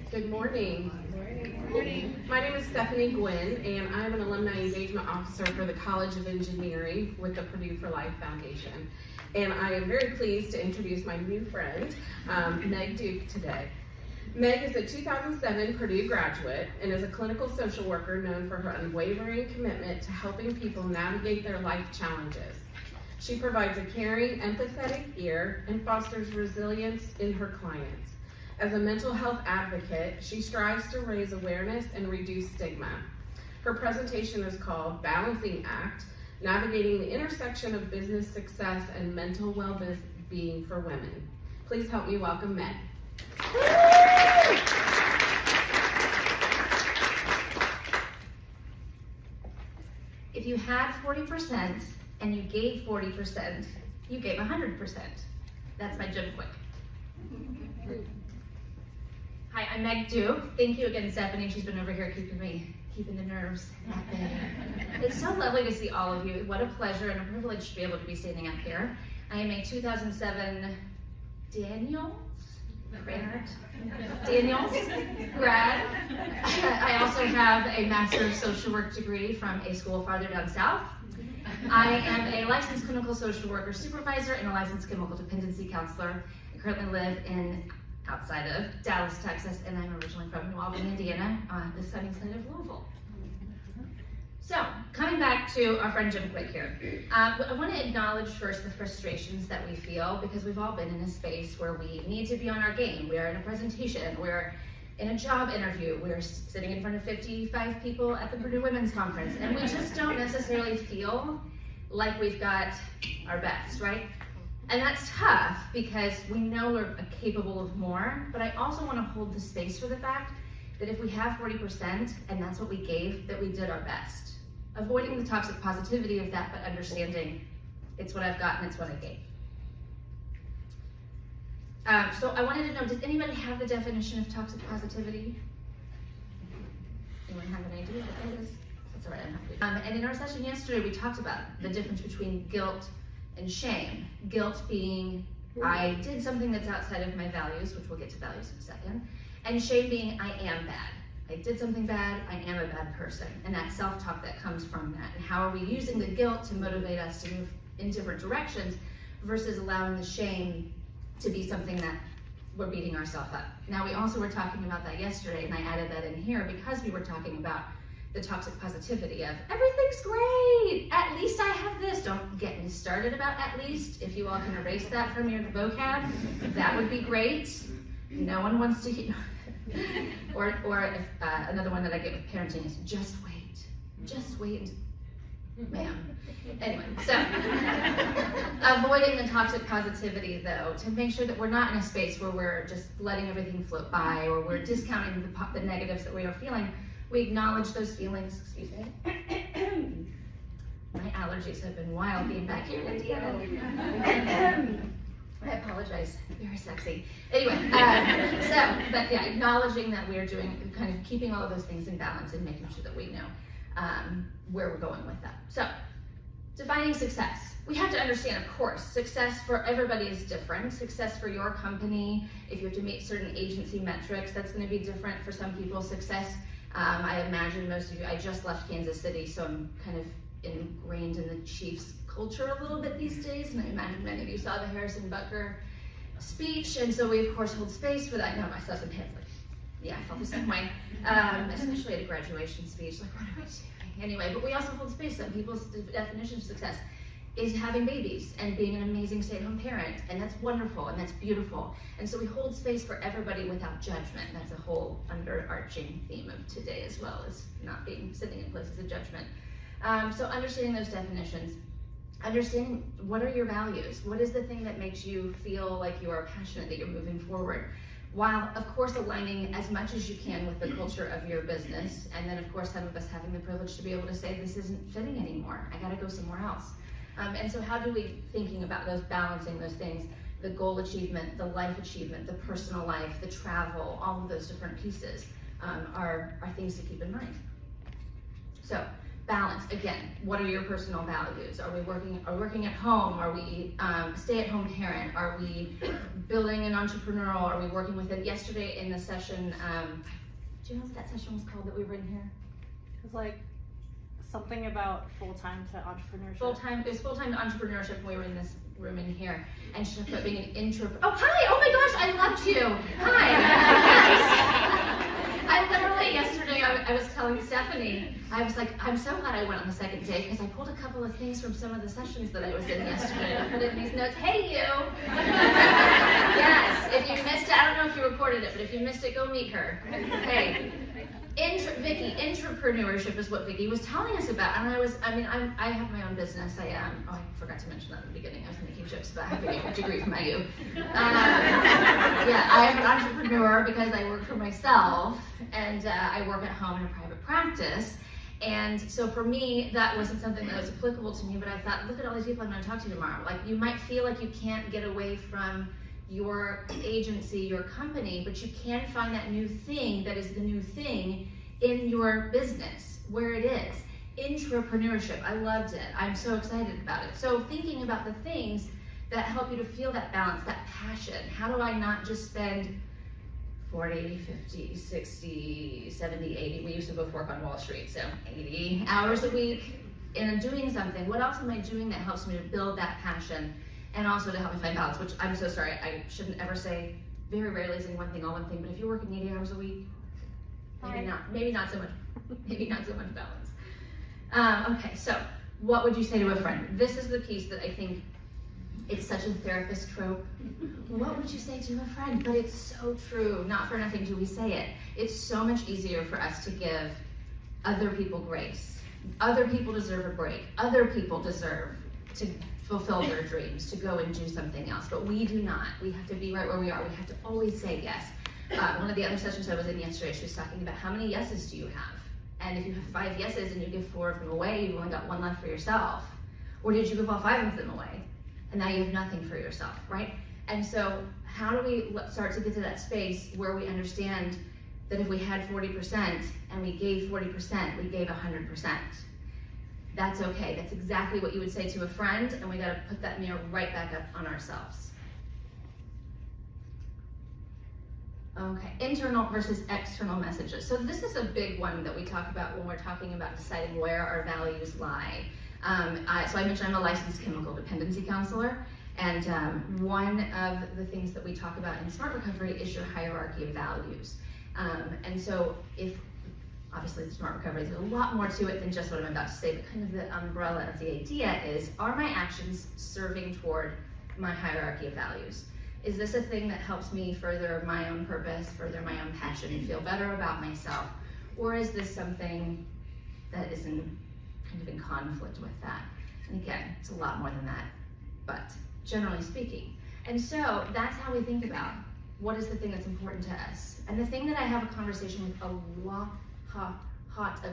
Good morning. Good morning. My name is Stephanie Gwynn, and I'm an Alumni Engagement Officer for the College of Engineering with the Purdue For Life Foundation. And I am very pleased to introduce my new friend, Meg Duke, today. Meg is a 2007 Purdue graduate and is a clinical social worker known for her unwavering commitment to helping people navigate their life challenges. She provides a caring, empathetic ear and fosters resilience in her clients. As a mental health advocate, she strives to raise awareness and reduce stigma. Her presentation is called Balancing Act, Navigating the Intersection of Business Success and Mental Well-Being for Women. Please help me welcome Meg. If you had 40% and you gave 40%, you gave 100%. That's my Jim Quick. Hi, I'm Meg Duke. Thank you again, Stephanie. She's been over here keeping the nerves at bay. It's so lovely to see all of you. What a pleasure and a privilege to be able to be standing up here. I am a 2007 Daniels grad. I also have a Master of Social Work degree from a school farther down south. I am a licensed clinical social worker supervisor and a licensed chemical dependency counselor. I currently live outside of Dallas, Texas, and I'm originally from New Albany, Indiana, on the sunny side of Louisville. So, coming back to our friend Jim Quick here, I want to acknowledge first the frustrations that we feel because we've all been in a space where we need to be on our game. We are in a presentation, we're in a job interview, we're sitting in front of 55 people at the Purdue Women's Conference, and we just don't necessarily feel like we've got our best, right? And that's tough because we know we're capable of more, but I also want to hold the space for the fact that if we have 40% and that's what we gave, that we did our best. Avoiding the toxic positivity of that, but understanding it's what I've got and it's what I gave. So I wanted to know, does anybody have the definition of toxic positivity? Anyone have an idea what that is? That's all right, I'm happy. And in our session yesterday, we talked about the difference between guilt and shame. Guilt being, I did something that's outside of my values, which we'll get to values in a second. And shame being, I am bad. I did something bad, I am a bad person. And that self-talk that comes from that. And how are we using the guilt to motivate us to move in different directions versus allowing the shame to be something that we're beating ourselves up. Now, we also were talking about that yesterday, and I added that in here because we were talking about the toxic positivity of everything's great, at least I have this. Don't get me started about at least. If you all can erase that from your vocab, that would be great. No one wants to hear. Or if, another one that I get with parenting is just wait, ma'am. Anyway, so avoiding the toxic positivity though, to make sure that we're not in a space where we're just letting everything float by or we're discounting the negatives that we are feeling. We acknowledge those feelings, excuse me. My allergies have been wild being back here in Indiana. I apologize, very sexy. Anyway, but yeah, acknowledging that we're doing, kind of keeping all of those things in balance and making sure that we know where we're going with that. So, defining success. We have to understand, of course, success for everybody is different. Success for your company, if you have to meet certain agency metrics, that's going to be different for some people. Success, I imagine most of you, I just left Kansas City, so I'm kind of ingrained in the Chiefs culture a little bit these days, and I imagine many of you saw the Harrison Butker speech, and so we of course hold space for that. No, my cousin Pamphlet. Yeah, I felt the same way, especially at a graduation speech, like what am I doing? Anyway, but we also hold space. Some people's definition of success is having babies and being an amazing stay-at-home parent, and that's wonderful and that's beautiful. And so we hold space for everybody without judgment. That's a whole underarching theme of today as well, is not being sitting in places of judgment. So understanding those definitions, understanding what are your values, what is the thing that makes you feel like you are passionate, that you're moving forward, while of course aligning as much as you can with the culture of your business, and then of course some of us having the privilege to be able to say this isn't fitting anymore, I gotta go somewhere else. And so how do we, thinking about those, balancing those things, the goal achievement, the life achievement, the personal life, the travel, all of those different pieces are things to keep in mind. So balance, again, what are your personal values? Are we working at home? Are we stay-at-home parent? Are we building an entrepreneurial? Are we working with it? Yesterday in the session, do you know what that session was called that we were in here? It was like something about full-time to entrepreneurship. It was full-time to entrepreneurship, and we were in this room in here, and she talked about being an intro. Oh, hi! Oh my gosh, I loved you! Hi! Yes. I literally, yesterday, I was telling Stephanie, I was like, I'm so glad I went on the second day, because I pulled a couple of things from some of the sessions that I was in yesterday. I put in these notes. Hey, you! Yes, if you missed it, I don't know if you recorded it, but if you missed it, go meet her. Hey. Vicky, intrapreneurship is what Vicky was telling us about, and I have my own business. I forgot to mention that at the beginning. I was making jokes about having a degree from IU. Yeah, I am an entrepreneur because I work for myself, and I work at home in a private practice. And so for me, that wasn't something that was applicable to me, but I thought, look at all these people I'm going to talk to tomorrow. Like, you might feel like you can't get away from your agency, your company, but you can find that new thing that is the new thing in your business, where it is. Intrapreneurship, I loved it. I'm so excited about it. So thinking about the things that help you to feel that balance, that passion. How do I not just spend 40, 50, 60, 70, 80, we used to both work on Wall Street, so 80 hours a week in doing something. What else am I doing that helps me to build that passion and also to help me find balance, which I'm so sorry, I shouldn't ever say, very rarely saying one thing, all one thing, but if you're working 80 hours a week, maybe not so much balance. Okay, so what would you say to a friend? This is the piece that I think it's such a therapist trope. What would you say to a friend? But it's so true. Not for nothing do we say it. It's so much easier for us to give other people grace. Other people deserve a break. Other people deserve to fulfill their dreams, to go and do something else. But we do not. We have to be right where we are. We have to always say yes. One of the other sessions I was in yesterday, she was talking about how many yeses do you have? And if you have 5 yeses and you give 4 of them away, you've only got 1 left for yourself. Or did you give all 5 of them away? And now you have nothing for yourself, right? And so how do we start to get to that space where we understand that if we had 40% and we gave 40%, we gave 100%. That's okay. That's exactly what you would say to a friend, and we gotta put that mirror right back up on ourselves. Okay, internal versus external messages. So this is a big one that we talk about when we're talking about deciding where our values lie. So I mentioned I'm a licensed chemical dependency counselor, and one of the things that we talk about in Smart Recovery is your hierarchy of values. And so obviously the Smart Recovery, there's a lot more to it than just what I'm about to say, but kind of the umbrella of the idea is, are my actions serving toward my hierarchy of values? Is this a thing that helps me further my own purpose, further my own passion, feel better about myself? Or is this something that is kind of in conflict with that? And again, it's a lot more than that, but generally speaking. And so that's how we think about what is the thing that's important to us. And the thing that I have a conversation with a lot of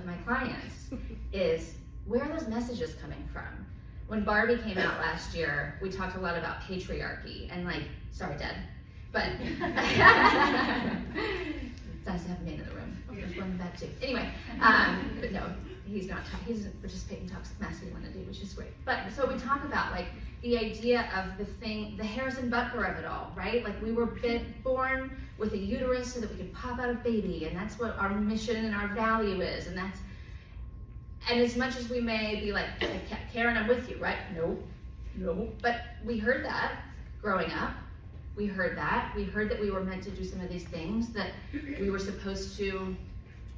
my clients is, where are those messages coming from? When Barbie came out last year, we talked a lot about patriarchy and sorry, Dad, but it's nice to have a man in the room. There's one in the back too. Anyway, but no, he doesn't participate in toxic masculinity, which is great. But so we talk about the idea of the Harrison Butler of it all, right? We were born with a uterus so that we could pop out a baby, and that's what our mission and our value is, and as much as we may be like, Karen, I'm with you, right? No, but we heard that growing up. We heard that we were meant to do some of these things, that we were supposed to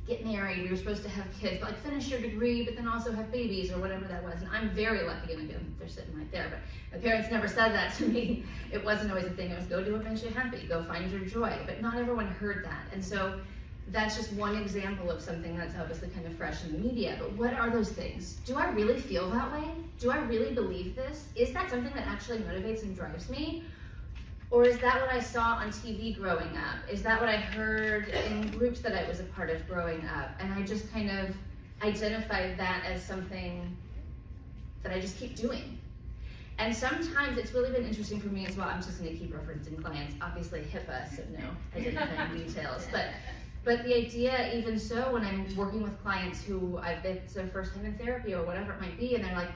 get married, we were supposed to have kids, but finish your degree, but then also have babies or whatever that was. And I'm very lucky, and again, they're sitting right there, but my parents never said that to me. It wasn't always a thing. It was go do what makes you happy, go find your joy, but not everyone heard that. And so that's just one example of something that's obviously kind of fresh in the media, but what are those things? Do I really feel that way? Do I really believe this? Is that something that actually motivates and drives me? Or is that what I saw on TV growing up? Is that what I heard in groups that I was a part of growing up? And I just kind of identified that as something that I just keep doing. And sometimes it's really been interesting for me as well. I'm just going to keep referencing clients, obviously HIPAA, so no identifying details. But But the idea, even so, when I'm working with clients who it's their first time in therapy or whatever it might be, and they're like,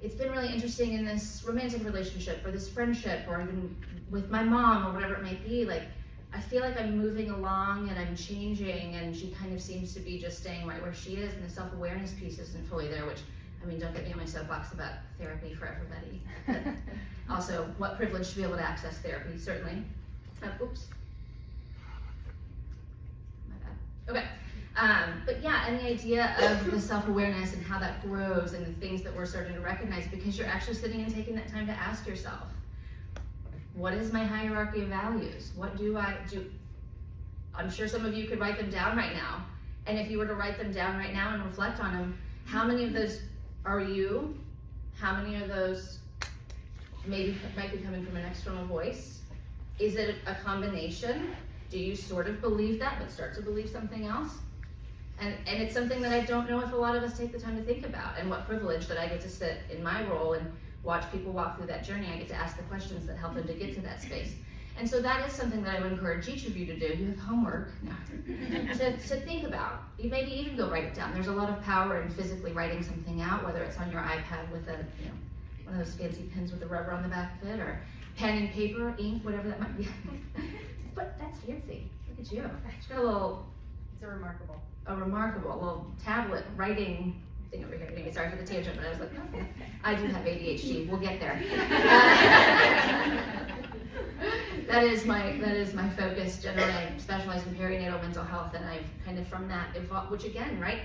it's been really interesting in this romantic relationship or this friendship or even with my mom or whatever it might be, like, I feel like I'm moving along and I'm changing, and she kind of seems to be just staying right where she is, and the self-awareness piece isn't fully there, which, I mean, don't get me on my soapbox about therapy for everybody. But also, what privilege to be able to access therapy, certainly. Oops. My bad. Okay. But yeah, and the idea of the self-awareness and how that grows and the things that we're starting to recognize, because you're actually sitting and taking that time to ask yourself, what is my hierarchy of values? What do I do? I'm sure some of you could write them down right now. And if you were to write them down right now and reflect on them, how many of those are you? How many of those maybe might be coming from an external voice? Is it a combination? Do you sort of believe that, but start to believe something else? And it's something that I don't know if a lot of us take the time to think about, and what privilege that I get to sit in my role and watch people walk through that journey. I get to ask the questions that help them to get to that space. And so that is something that I would encourage each of you to do. You have homework to think about. You maybe even go write it down. There's a lot of power in physically writing something out, whether it's on your iPad with a, one of those fancy pens with the rubber on the back of it, or pen and paper, ink, whatever that might be. But that's fancy. Look at you. She's got a little. It's remarkable. A little tablet writing thing over here. Anyway, sorry for the tangent, but I was like, oh, I do have ADHD. We'll get there. That is my focus. Generally, I specialize in perinatal mental health, and I've kind of from that evolved. Which again, right?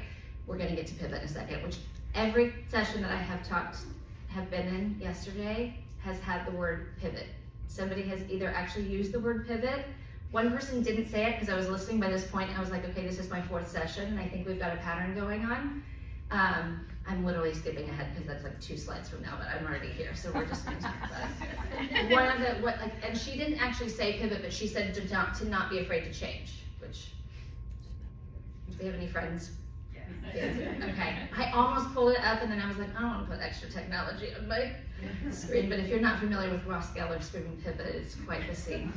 We're going to get to pivot in a second. Which every session that I have been in yesterday has had the word pivot. Somebody has either actually used the word pivot. One person didn't say it because I was listening by this point. I was like, okay, this is my 4th session, and I think we've got a pattern going on. I'm literally skipping ahead because that's like 2 slides from now, but I'm already here, so we're just going to talk about it. And she didn't actually say pivot, but she said to not be afraid to change. Which, do we have any friends? Yes. Okay. I almost pulled it up, and then I was like, I don't want to put extra technology on my screen, but if you're not familiar with Ross Geller's screaming pivot, it's quite the scene.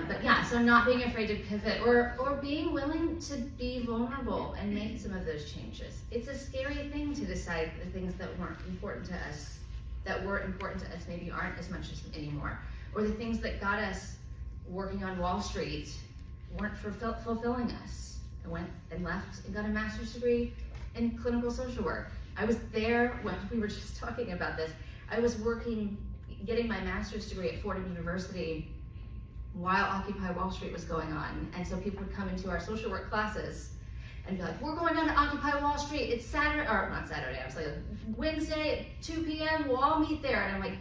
But yeah, so not being afraid to pivot, or being willing to be vulnerable and make some of those changes. It's a scary thing to decide the things that weren't important to us, maybe aren't as much as anymore, or the things that got us working on Wall Street weren't fulfilling us. I went and left and got a master's degree in clinical social work. I was there when we were just talking about this. I was getting my master's degree at Fordham University while Occupy Wall Street was going on. And so people would come into our social work classes and be like, we're going down to Occupy Wall Street. It's Saturday, or not Saturday, I was like, Wednesday at 2 p.m. We'll all meet there. And I'm like,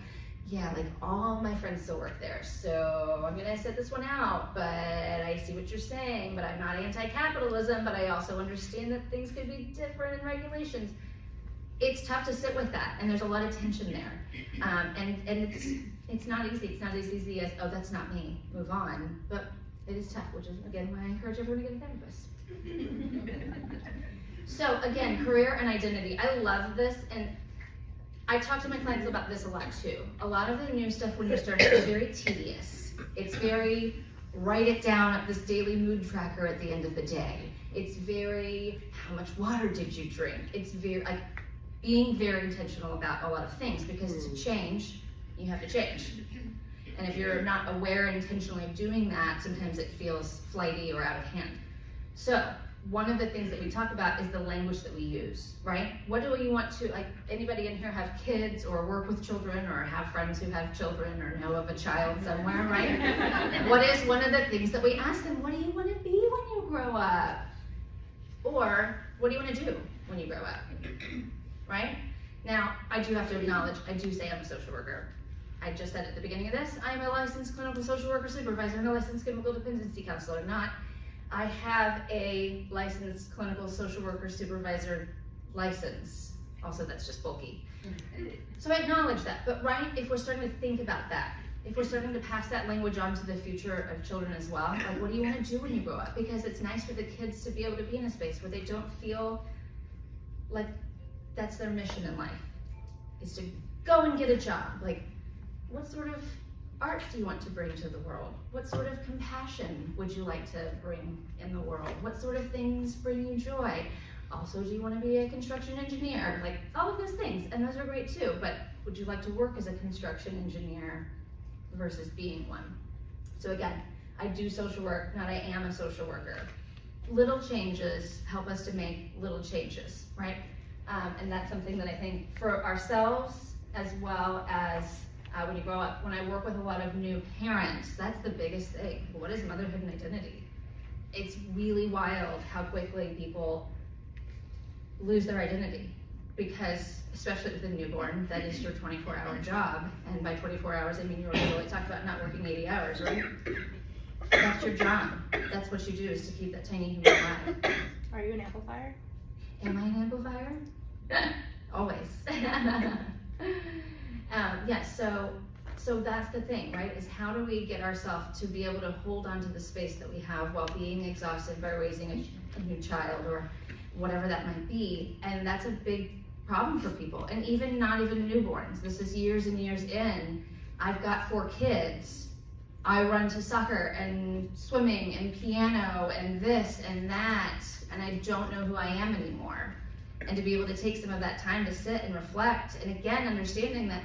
yeah, like all my friends still work there. So I'm gonna set this one out, but I see what you're saying, but I'm not anti-capitalism, but I also understand that things could be different in regulations. It's tough to sit with that, and there's a lot of tension there. And it's not easy. It's not as easy as, oh, that's not me, move on. But it is tough, which is, again, why I encourage everyone to get a therapist. So again, career and identity. I love this, and I talk to my clients about this a lot too. A lot of the new stuff when you're starting is very tedious. It's very, write it down at this daily mood tracker at the end of the day. It's very, how much water did you drink? It's very, like, being very intentional about a lot of things, because to change, you have to change. And if you're not aware intentionally of doing that, sometimes it feels flighty or out of hand. So one of the things that we talk about is the language that we use, right? What do we want to, like, anybody in here have kids or work with children or have friends who have children or know of a child somewhere, right? What is one of the things that we ask them? What do you want to be when you grow up? Or what do you want to do when you grow up? Right? Now, I do have to acknowledge, I do say I'm a social worker. I just said at the beginning of this, I'm a licensed clinical social worker supervisor and a licensed chemical dependency counselor. Not, I have a licensed clinical social worker supervisor license. Also, that's just bulky. So I acknowledge that, but right, if we're starting to think about that, if we're starting to pass that language on to the future of children as well, like, what do you want to do when you grow up? Because it's nice for the kids to be able to be in a space where they don't feel like that's their mission in life, is to go and get a job. Like, what sort of art do you want to bring to the world? What sort of compassion would you like to bring in the world? What sort of things bring you joy? Also, do you want to be a construction engineer? Like, all of those things, and those are great too, but would you like to work as a construction engineer versus being one? So again, I do social work, not I am a social worker. Little changes help us to make little changes, right? And that's something that I think for ourselves, as well as when you grow up, when I work with a lot of new parents, that's the biggest thing. What is motherhood and identity? It's really wild how quickly people lose their identity, because especially with a newborn, that is your 24-hour job. And by 24 hours, I mean, you really talk about not working 80 hours, right? That's your job. That's what you do, is to keep that tiny human alive. Are you an amplifier? Am I an amplifier? Always. So that's the thing, right? Is how do we get ourselves to be able to hold on to the space that we have while being exhausted by raising a new child or whatever that might be. And that's a big problem for people. And even not even newborns. This is years and years in. I've got 4 kids. I run to soccer and swimming and piano and this and that, and I don't know who I am anymore. And to be able to take some of that time to sit and reflect, and again, understanding that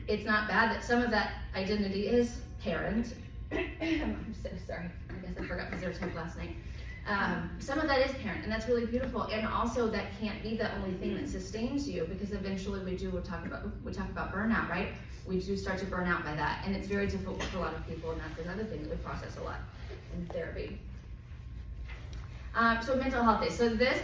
it's not bad that some of that identity is parent. I'm so sorry, I guess I forgot my 0 type last night. Some of that is parent, and that's really beautiful. And also, that can't be the only thing that sustains you, because eventually we talk about burnout, right? We do start to burn out by that, and it's very difficult for a lot of people, and that's another thing that we process a lot in therapy. So mental health days. So this,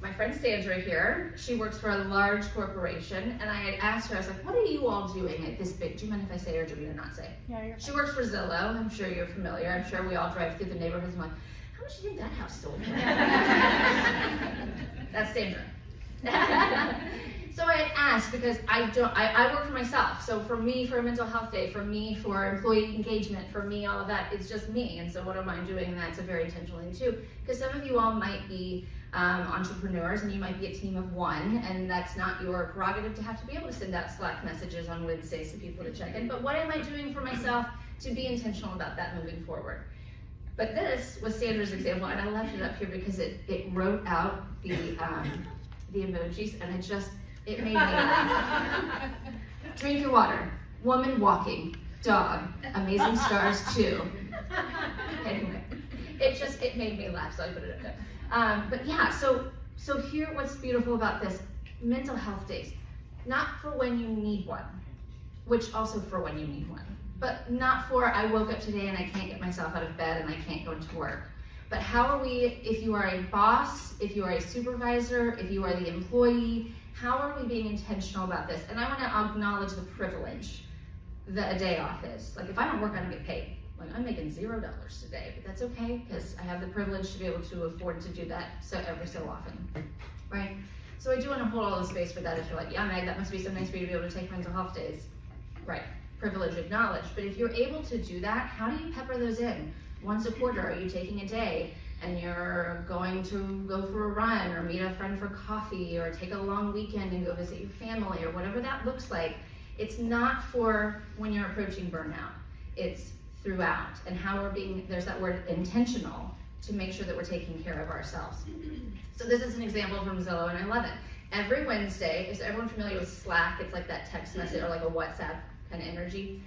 my friend Sandra here, she works for a large corporation, and I had asked her, I was like, what are you all doing at this big, do you mind if I say or do you not say? Yeah, you're She works for Zillow, I'm sure you're familiar, I'm sure we all drive through the neighborhoods and I'm like, how much do you think that house sold for? That's Sandra. So I had asked, because I work for myself, so for me, for a mental health day, for me, for employee engagement, for me, all of that, it's just me, and so what am I doing? And that's a very intentional thing too, because some of you all might be entrepreneurs, and you might be a team of 1, and that's not your prerogative to have to be able to send out Slack messages on Wednesdays to people to check in, but what am I doing for myself to be intentional about that moving forward? But this was Sandra's example, and I left it up here because it wrote out the emojis, and it made me laugh. Drink your water, woman walking, dog, amazing stars too. Anyway, it made me laugh, so I put it up there. But yeah, so here, what's beautiful about this, mental health days, not for when you need one, which also for when you need one, but not for I woke up today and I can't get myself out of bed and I can't go to work. But how are we, if you are a boss, if you are a supervisor, if you are the employee, how are we being intentional about this? And I want to acknowledge the privilege that a day off is. Like, if I don't work, I don't get paid. Like, I'm making $0 today, but that's okay, because I have the privilege to be able to afford to do that every so often, right? So I do want to hold all the space for that. If you're like, yeah, Meg, that must be so nice for you to be able to take mental health days. Right, privilege acknowledged. But if you're able to do that, how do you pepper those in? Once a quarter, are you taking a day and you're going to go for a run or meet a friend for coffee or take a long weekend and go visit your family or whatever that looks like? It's not for when you're approaching burnout. It's throughout, and how we're being, there's that word intentional, to make sure that we're taking care of ourselves. So this is an example from Zillow, and I love it. Every Wednesday, is everyone familiar with Slack? It's like that text message or like a WhatsApp kind of energy.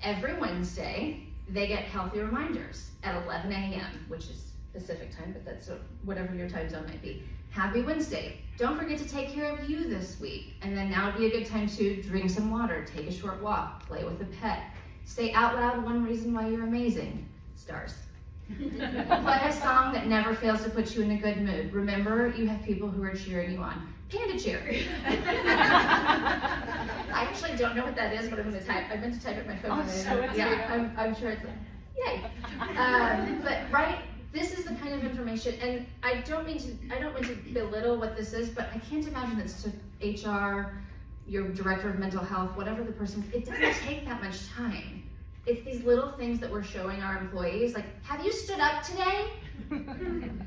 Every Wednesday, they get healthy reminders at 11 a.m., which is Pacific time, but that's whatever your time zone might be. Happy Wednesday. Don't forget to take care of you this week. And then now would be a good time to drink some water, take a short walk, play with a pet. Say out loud one reason why you're amazing. Stars. Play a song that never fails to put you in a good mood. Remember, you have people who are cheering you on. Panda cheer. I actually don't know what that is, but I'm going to type. I meant to type it on my phone. Oh, so it's yeah, I'm sure it's like, yay. But right, this is the kind of information, and I don't mean to belittle what this is, but I can't imagine that to HR, your director of mental health, whatever the person, it doesn't take that much time. It's these little things that we're showing our employees, like, have you stood up today?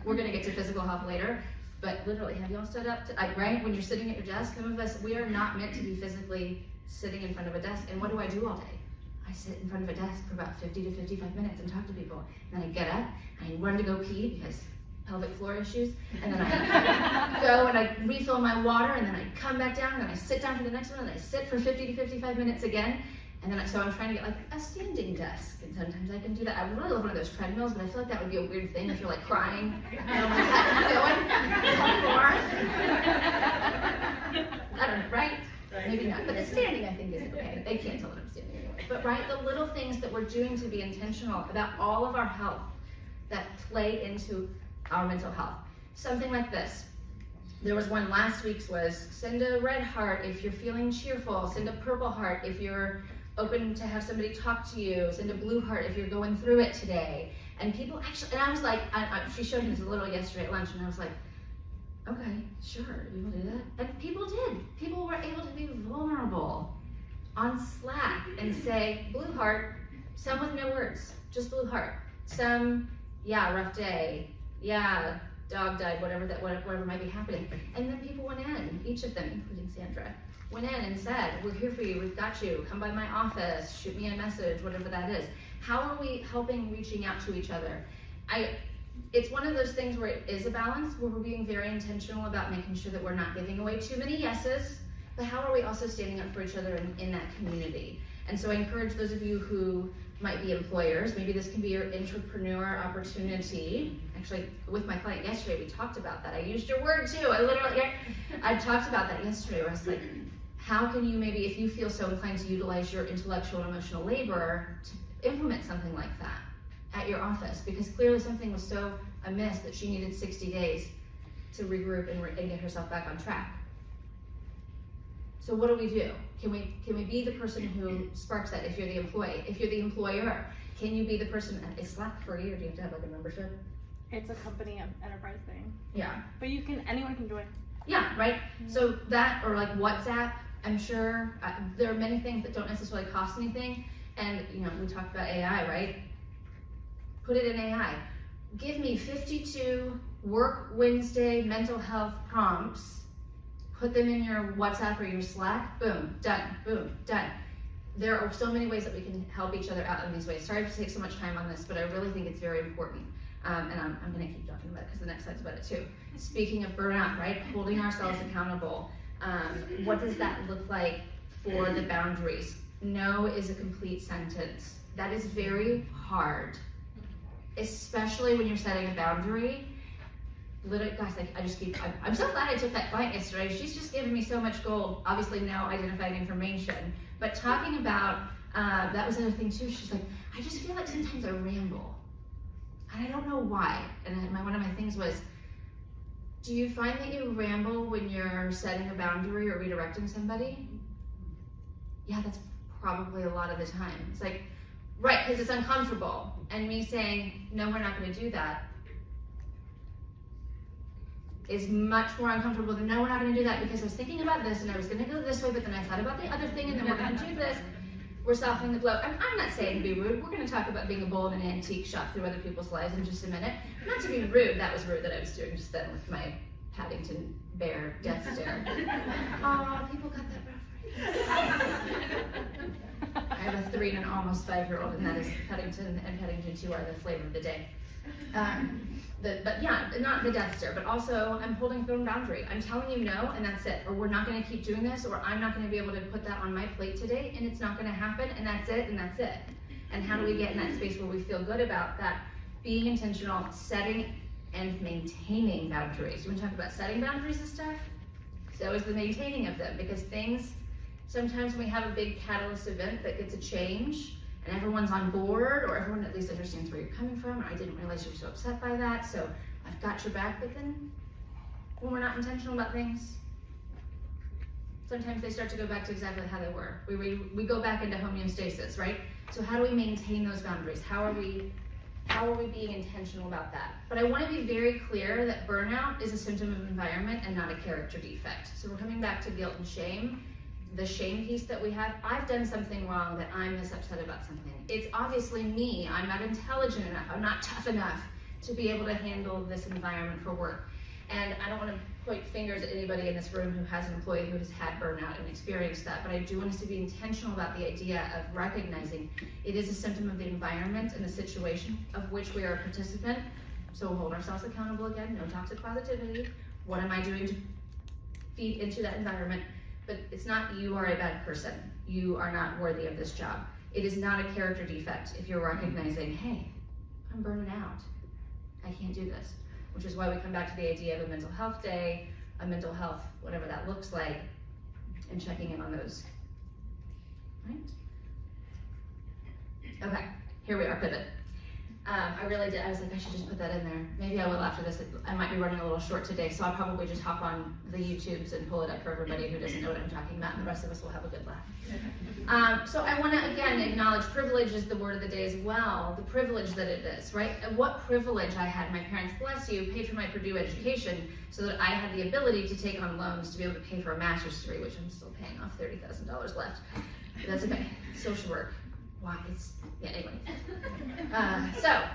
We're gonna get to physical health later, but literally, have y'all stood up, right? When you're sitting at your desk, some of us, we are not meant to be physically sitting in front of a desk, and what do I do all day? I sit in front of a desk for about 50 to 55 minutes and talk to people. And then I get up and I run to go pee because pelvic floor issues. And then I go and I refill my water, and then I come back down, and then I sit down for the next one, and I sit for 50 to 55 minutes again. And then so I'm trying to get like a standing desk, and sometimes I can do that. I really love one of those treadmills, but I feel like that would be a weird thing if you're like crying. Oh my God, I don't know, right? Maybe not, but the standing I think is okay. They can't tell that I'm standing anyway. But right, the little things that we're doing to be intentional about all of our health that play into our mental health. Something like this. There was one last week's was send a red heart if you're feeling cheerful, send a purple heart if you're open to have somebody talk to you, send a blue heart if you're going through it today. And people actually, and I was like, she showed me this a little yesterday at lunch, and I was like, okay, sure, you will do that. And people did. People were able to be vulnerable on Slack and say, blue heart, some with no words, just blue heart. Some, yeah, rough day, yeah, dog died, whatever might be happening. And then people went in, each of them, including Sandra, went in and said, we're here for you, we've got you, come by my office, shoot me a message, whatever that is. How are we helping reaching out to each other? It's one of those things where it is a balance, where we're being very intentional about making sure that we're not giving away too many yeses, but how are we also standing up for each other in that community? And so I encourage those of you who might be employers, maybe this can be your entrepreneur opportunity. Actually, with my client yesterday, we talked about that. I used your word too. I talked about that yesterday, where I was like, how can you maybe, if you feel so inclined to utilize your intellectual and emotional labor, to implement something like that at your office? Because clearly something was so amiss that she needed 60 days to regroup and get herself back on track. So what do we do? Can we be the person who sparks that if you're the employee? If you're the employer, can you be the person, is Slack free, or do you have to have like a membership? It's a company enterprise thing. Yeah. But anyone can join. Yeah, right? Mm-hmm. So that, or like WhatsApp, I'm sure, there are many things that don't necessarily cost anything. And we talked about AI, right? Put it in AI. Give me 52 Work Wednesday mental health prompts. Put them in your WhatsApp or your Slack. Boom, done. Boom, done. There are so many ways that we can help each other out in these ways. Sorry to take so much time on this, but I really think it's very important. And I'm going to keep talking about it because the next slide's about it too. Speaking of burnout, right? Holding ourselves accountable. What does that look like for the boundaries? No is a complete sentence. That is very hard, especially when you're setting a boundary. Literally, guys, I'm so glad I took that client yesterday. She's just given me so much gold. Obviously, no identified information, but talking about, that was another thing too. She's like, I just feel like sometimes I ramble, and I don't know why. And one of my things was, do you find that you ramble when you're setting a boundary or redirecting somebody? Yeah, that's probably a lot of the time. It's like, right, because it's uncomfortable. And me saying, no, we're not going to do that, is much more uncomfortable than, no, we're not going to do that because I was thinking about this and I was going to go this way, but then I thought about the other thing and then we're going to do this. We're softening the blow. I'm not saying to be rude. We're going to talk about being a bull in an antique shop through other people's lives in just a minute. Not to be rude. That was rude that I was doing just then with my Paddington Bear death stare. Aw, people got that reference. I have a 3 and an almost 5-year-old, and that is Paddington and Paddington 2 are the flavor of the day. But yeah, not the death stare, but also I'm holding firm boundary. I'm telling you no, and that's it. Or we're not going to keep doing this, or I'm not going to be able to put that on my plate today, and it's not going to happen, and that's it, and that's it. And how do we get in that space where we feel good about that? Being intentional, setting and maintaining boundaries. You want to talk about setting boundaries and stuff? So is the maintaining of them, because things, sometimes when we have a big catalyst event that gets a change, and everyone's on board, or everyone at least understands where you're coming from, or I didn't realize you were so upset by that, so I've got your back. But then when we're not intentional about things, sometimes they start to go back to exactly how they were. We go back into homeostasis, right? So how do we maintain those boundaries? How are we being intentional about that? But I want to be very clear that burnout is a symptom of environment and not a character defect. So we're coming back to guilt and shame. The shame piece that we have, I've done something wrong that I'm this upset about something. It's obviously me. I'm not intelligent enough. I'm not tough enough to be able to handle this environment for work. And I don't want to point fingers at anybody in this room who has an employee who has had burnout and experienced that, but I do want us to be intentional about the idea of recognizing it is a symptom of the environment and the situation of which we are a participant. So we'll hold ourselves accountable again, no toxic positivity. What am I doing to feed into that environment? But it's not you are a bad person. You are not worthy of this job. It is not a character defect if you're recognizing, hey, I'm burning out. I can't do this. Which is why we come back to the idea of a mental health day, a mental health, whatever that looks like, and checking in on those, right? Okay, here we are, pivot. I really did, I was like, I should just put that in there. Maybe I will after this. I might be running a little short today, so I'll probably just hop on the YouTubes and pull it up for everybody who doesn't know what I'm talking about, and the rest of us will have a good laugh. So I want to, again, acknowledge privilege is the word of the day as well, the privilege that it is, right? And what privilege I had. My parents, bless you, paid for my Purdue education so that I had the ability to take on loans to be able to pay for a master's degree, which I'm still paying off, $30,000 left. But that's okay. Social work. Why it's, yeah, anyway.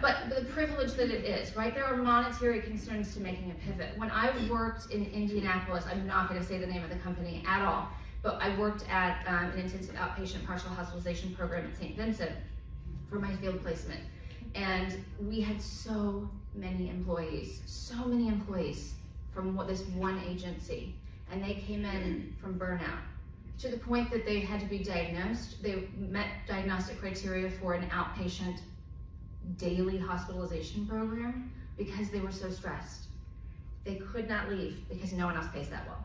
But the privilege that it is, right? There are monetary concerns to making a pivot. When I worked in Indianapolis, I'm not going to say the name of the company at all, but I worked at an intensive outpatient partial hospitalization program at St. Vincent for my field placement. And we had so many employees from this one agency, and they came in from burnout, to the point that they had to be diagnosed. They met diagnostic criteria for an outpatient daily hospitalization program because they were so stressed. They could not leave because no one else pays that well.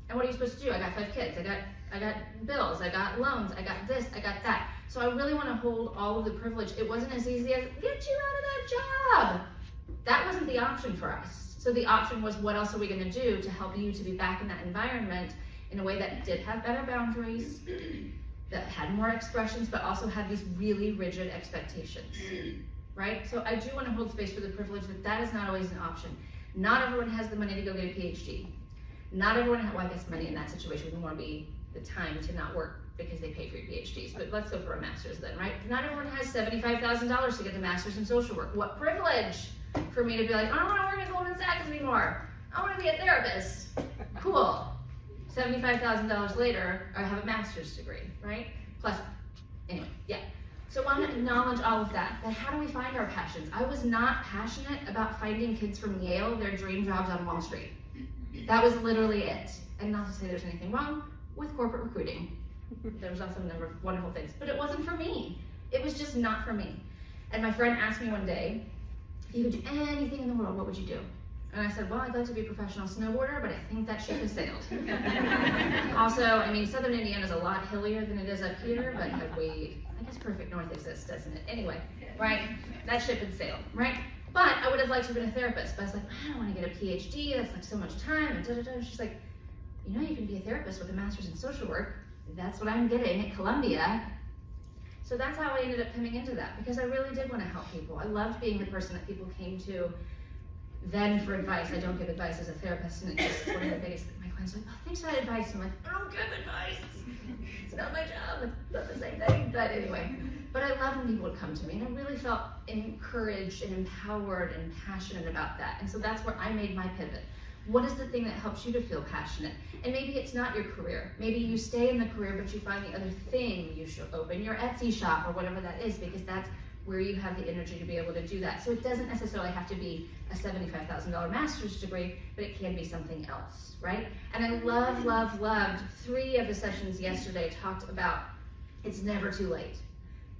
And what are you supposed to do? I got 5 kids, I got bills, I got loans, I got this, I got that. So I really want to hold all of the privilege. It wasn't as easy as, get you out of that job. That wasn't the option for us. So the option was, what else are we going to do to help you to be back in that environment in a way that did have better boundaries, that had more expressions, but also had these really rigid expectations, right? So I do want to hold space for the privilege that is not always an option. Not everyone has the money to go get a PhD. Not everyone, well, I guess money in that situation would more be the time to not work because they pay for your PhDs, but let's go for a master's then, right? Not everyone has $75,000 to get the master's in social work. What privilege for me to be like, I don't want to work at Goldman Sachs anymore. I want to be a therapist. Cool. $75,000 later, I have a master's degree, right? Plus, anyway, yeah. So I want to acknowledge all of that. But how do we find our passions? I was not passionate about finding kids from Yale their dream jobs on Wall Street. That was literally it. And not to say there's anything wrong with corporate recruiting. There was also a number of wonderful things, but it wasn't for me. It was just not for me. And my friend asked me one day, if you could do anything in the world, what would you do? And I said, well, I'd like to be a professional snowboarder, but I think that ship has sailed. Also, I mean, Southern Indiana is a lot hillier than it is up here, but I guess Perfect North exists, doesn't it? Anyway, right? That ship had sailed, right? But I would have liked to have been a therapist, but I was like, I don't want to get a PhD, that's like so much time, and da-da-da. She's like, you know, you can be a therapist with a master's in social work. That's what I'm getting at Columbia. So that's how I ended up coming into that, because I really did want to help people. I loved being the person that people came to then for advice. I don't give advice as a therapist, and it's just one of the biggest, my clients are like, oh, thanks for that advice. I'm like, I don't give advice. It's not my job. It's not the same thing. But anyway, but I love when people would come to me, and I really felt encouraged and empowered and passionate about that. And so that's where I made my pivot. What is the thing that helps you to feel passionate? And maybe it's not your career. Maybe you stay in the career, but you find the other thing you should open, your Etsy shop or whatever that is, because that's where you have the energy to be able to do that. So it doesn't necessarily have to be a $75,000 master's degree, but it can be something else, right? And I loved 3 of the sessions yesterday talked about it's never too late.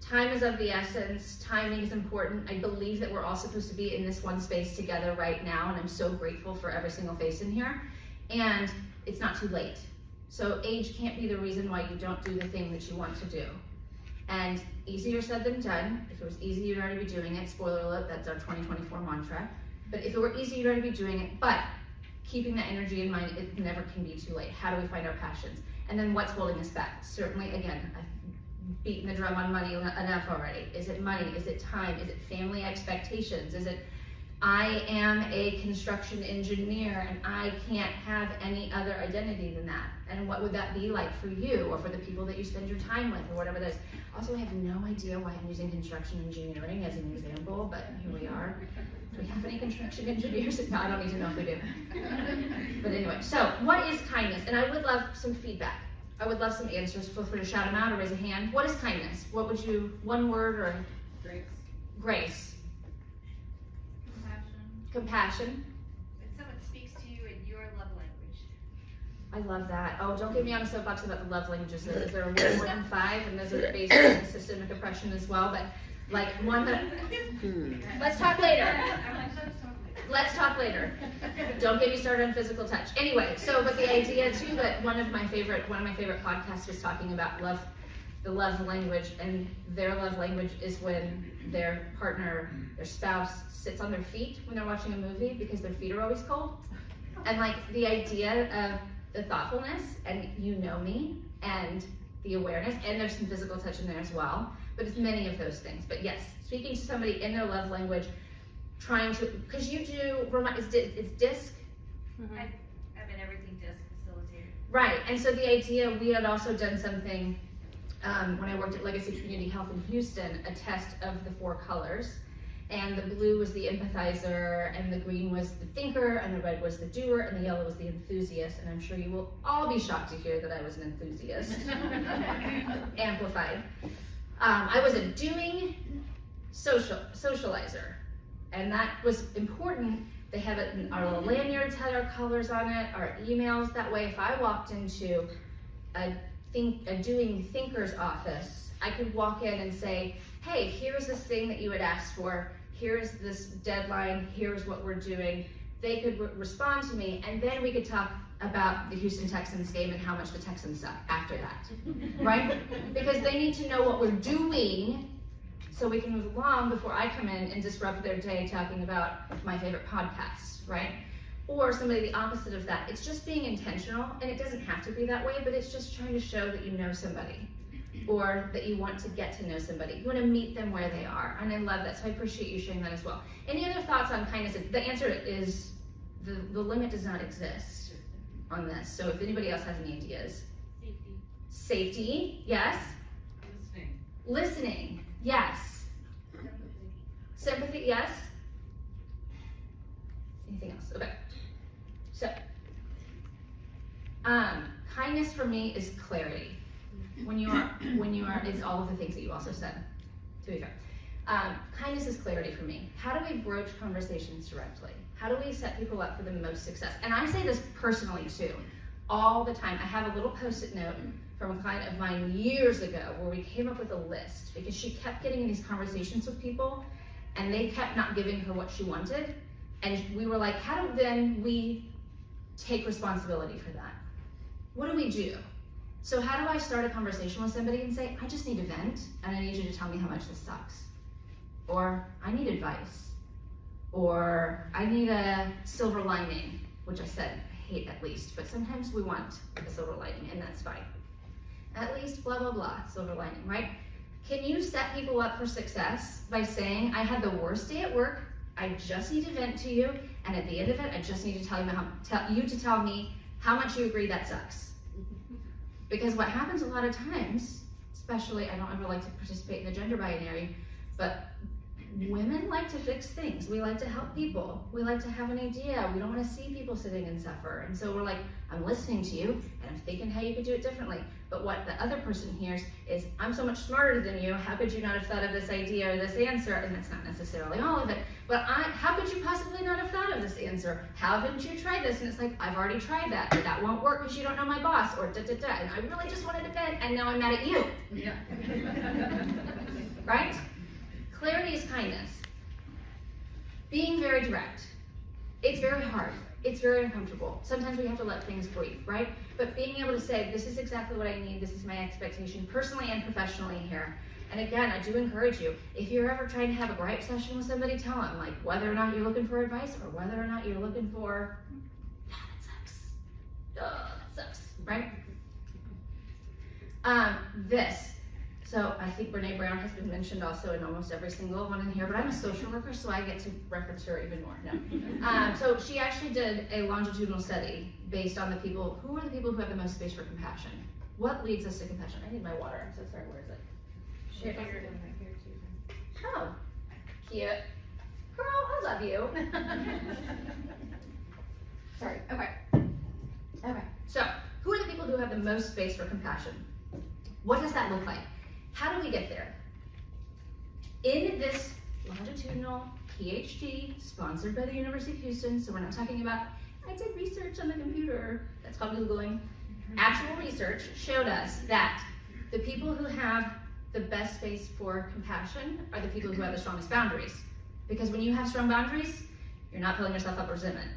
Time is of the essence, timing is important. I believe that we're all supposed to be in this one space together right now, and I'm so grateful for every single face in here. And it's not too late. So age can't be the reason why you don't do the thing that you want to do. And easier said than done. If it was easy, you'd already be doing it. Spoiler alert, that's our 2024 mantra. But if it were easy, you'd already be doing it. But keeping that energy in mind, it never can be too late. How do we find our passions? And then what's holding us back? Certainly, again, I've beaten the drum on money enough already. Is it money? Is it time? Is it family expectations? Is it, I am a construction engineer and I can't have any other identity than that? And what would that be like for you or for the people that you spend your time with or whatever that is? Also, I have no idea why I'm using construction engineering as an example, but here we are. anymore. Do we have any construction engineers? No, I don't need to know if we do. But anyway, so what is kindness? And I would love some feedback. I would love some answers. Feel free to shout them out or raise a hand. What is kindness? What would you, one word or? Grace. Grace. Compassion. Compassion. When someone speaks to you in your love language. I love that. Oh, don't get me on a soapbox about the love languages. There are way more than 5, and those are based on systemic oppression as well. But like one that, let's talk later. Let's talk later. Don't get me started on physical touch. Anyway, so but the idea too that one of my favorite podcasts was talking about the love language, and their love language is when their partner, their spouse, sits on their feet when they're watching a movie because their feet are always cold. And like the idea of the thoughtfulness and you know me and the awareness, and there's some physical touch in there as well, but it's many of those things. But yes, speaking to somebody in their love language, trying to, because you do, it's DISC? I've been everything disc facilitator. Right, and so the idea, we had also done something when I worked at Legacy Community Health in Houston, a test of the 4 colors. And the blue was the empathizer, and the green was the thinker, and the red was the doer, and the yellow was the enthusiast. And I'm sure you will all be shocked to hear that I was an enthusiast. Amplified. I was a doing socializer, and that was important. They have it in our little lanyards, had our colors on it, our emails. That way, if I walked into a doing thinker's office, I could walk in and say, hey, here's this thing that you had asked for, here's this deadline, here's what we're doing. They could respond to me, and then we could talk about the Houston Texans game and how much the Texans suck after that, right? Because they need to know what we're doing so we can move along before I come in and disrupt their day talking about my favorite podcast, right? Or somebody the opposite of that. It's just being intentional, and it doesn't have to be that way, but it's just trying to show that you know somebody, or that you want to get to know somebody. You want to meet them where they are, and I love that, so I appreciate you sharing that as well. Any other thoughts on kindness? The answer is the limit does not exist on this, so if anybody else has any ideas. Safety, yes. Listening, yes. Sympathy, yes. Anything else? Okay. So, kindness for me is clarity. When you are is all of the things that you also said, to be fair. Kindness is clarity for me. How do we broach conversations directly? How do we set people up for the most success? And I say this personally too, all the time. I have a little post-it note from a client of mine years ago where we came up with a list because she kept getting in these conversations with people and they kept not giving her what she wanted. And we were like, how do then we take responsibility for that? What do we do? So how do I start a conversation with somebody and say, I just need to vent and I need you to tell me how much this sucks? Or I need advice. Or I need a silver lining, which I said I hate at least, but sometimes we want a silver lining and that's fine. At least blah, blah, blah, silver lining, right? Can you set people up for success by saying, I had the worst day at work, I just need to vent to you, and at the end of it, I just need to tell me how much you agree that sucks. Because what happens a lot of times, especially, I don't ever like to participate in the gender binary, but women like to fix things. We like to help people. We like to have an idea. We don't want to see people sitting and suffer. And so we're like, I'm listening to you, and I'm thinking how you could do it differently. But what the other person hears is, I'm so much smarter than you. How could you not have thought of this idea or this answer? And that's not necessarily all of it. But how could you possibly not have thought of this answer? How haven't you tried this? And it's like, I've already tried that, but that won't work because you don't know my boss, or da-da-da. And I really just wanted to vent, and now I'm mad at you. Yeah. Right? Clarity is kindness. Being very direct. It's very hard. It's very uncomfortable. Sometimes we have to let things breathe, right? But being able to say, this is exactly what I need, this is my expectation, personally and professionally here. And again, I do encourage you, if you're ever trying to have a gripe session with somebody, tell them, like, whether or not you're looking for advice or whether or not you're looking for, that sucks. That sucks, right? This. So I think Brene Brown has been mentioned also in almost every single one in here, but I'm a social worker, so I get to reference her even more. No. So she actually did a longitudinal study based on who are the people who have the most space for compassion? What leads us to compassion? I need my water, I'm so sorry, where is it? Oh, cute. Girl, love you. Sorry, okay. Okay, so who are the people who have the most space for compassion? What does that look like? How do we get there? In this longitudinal PhD sponsored by the University of Houston, so we're not talking about, I did research on the computer, that's called Googling. Actual research showed us that the people who have the best space for compassion are the people who have the strongest boundaries. Because when you have strong boundaries, you're not filling yourself up with resentment.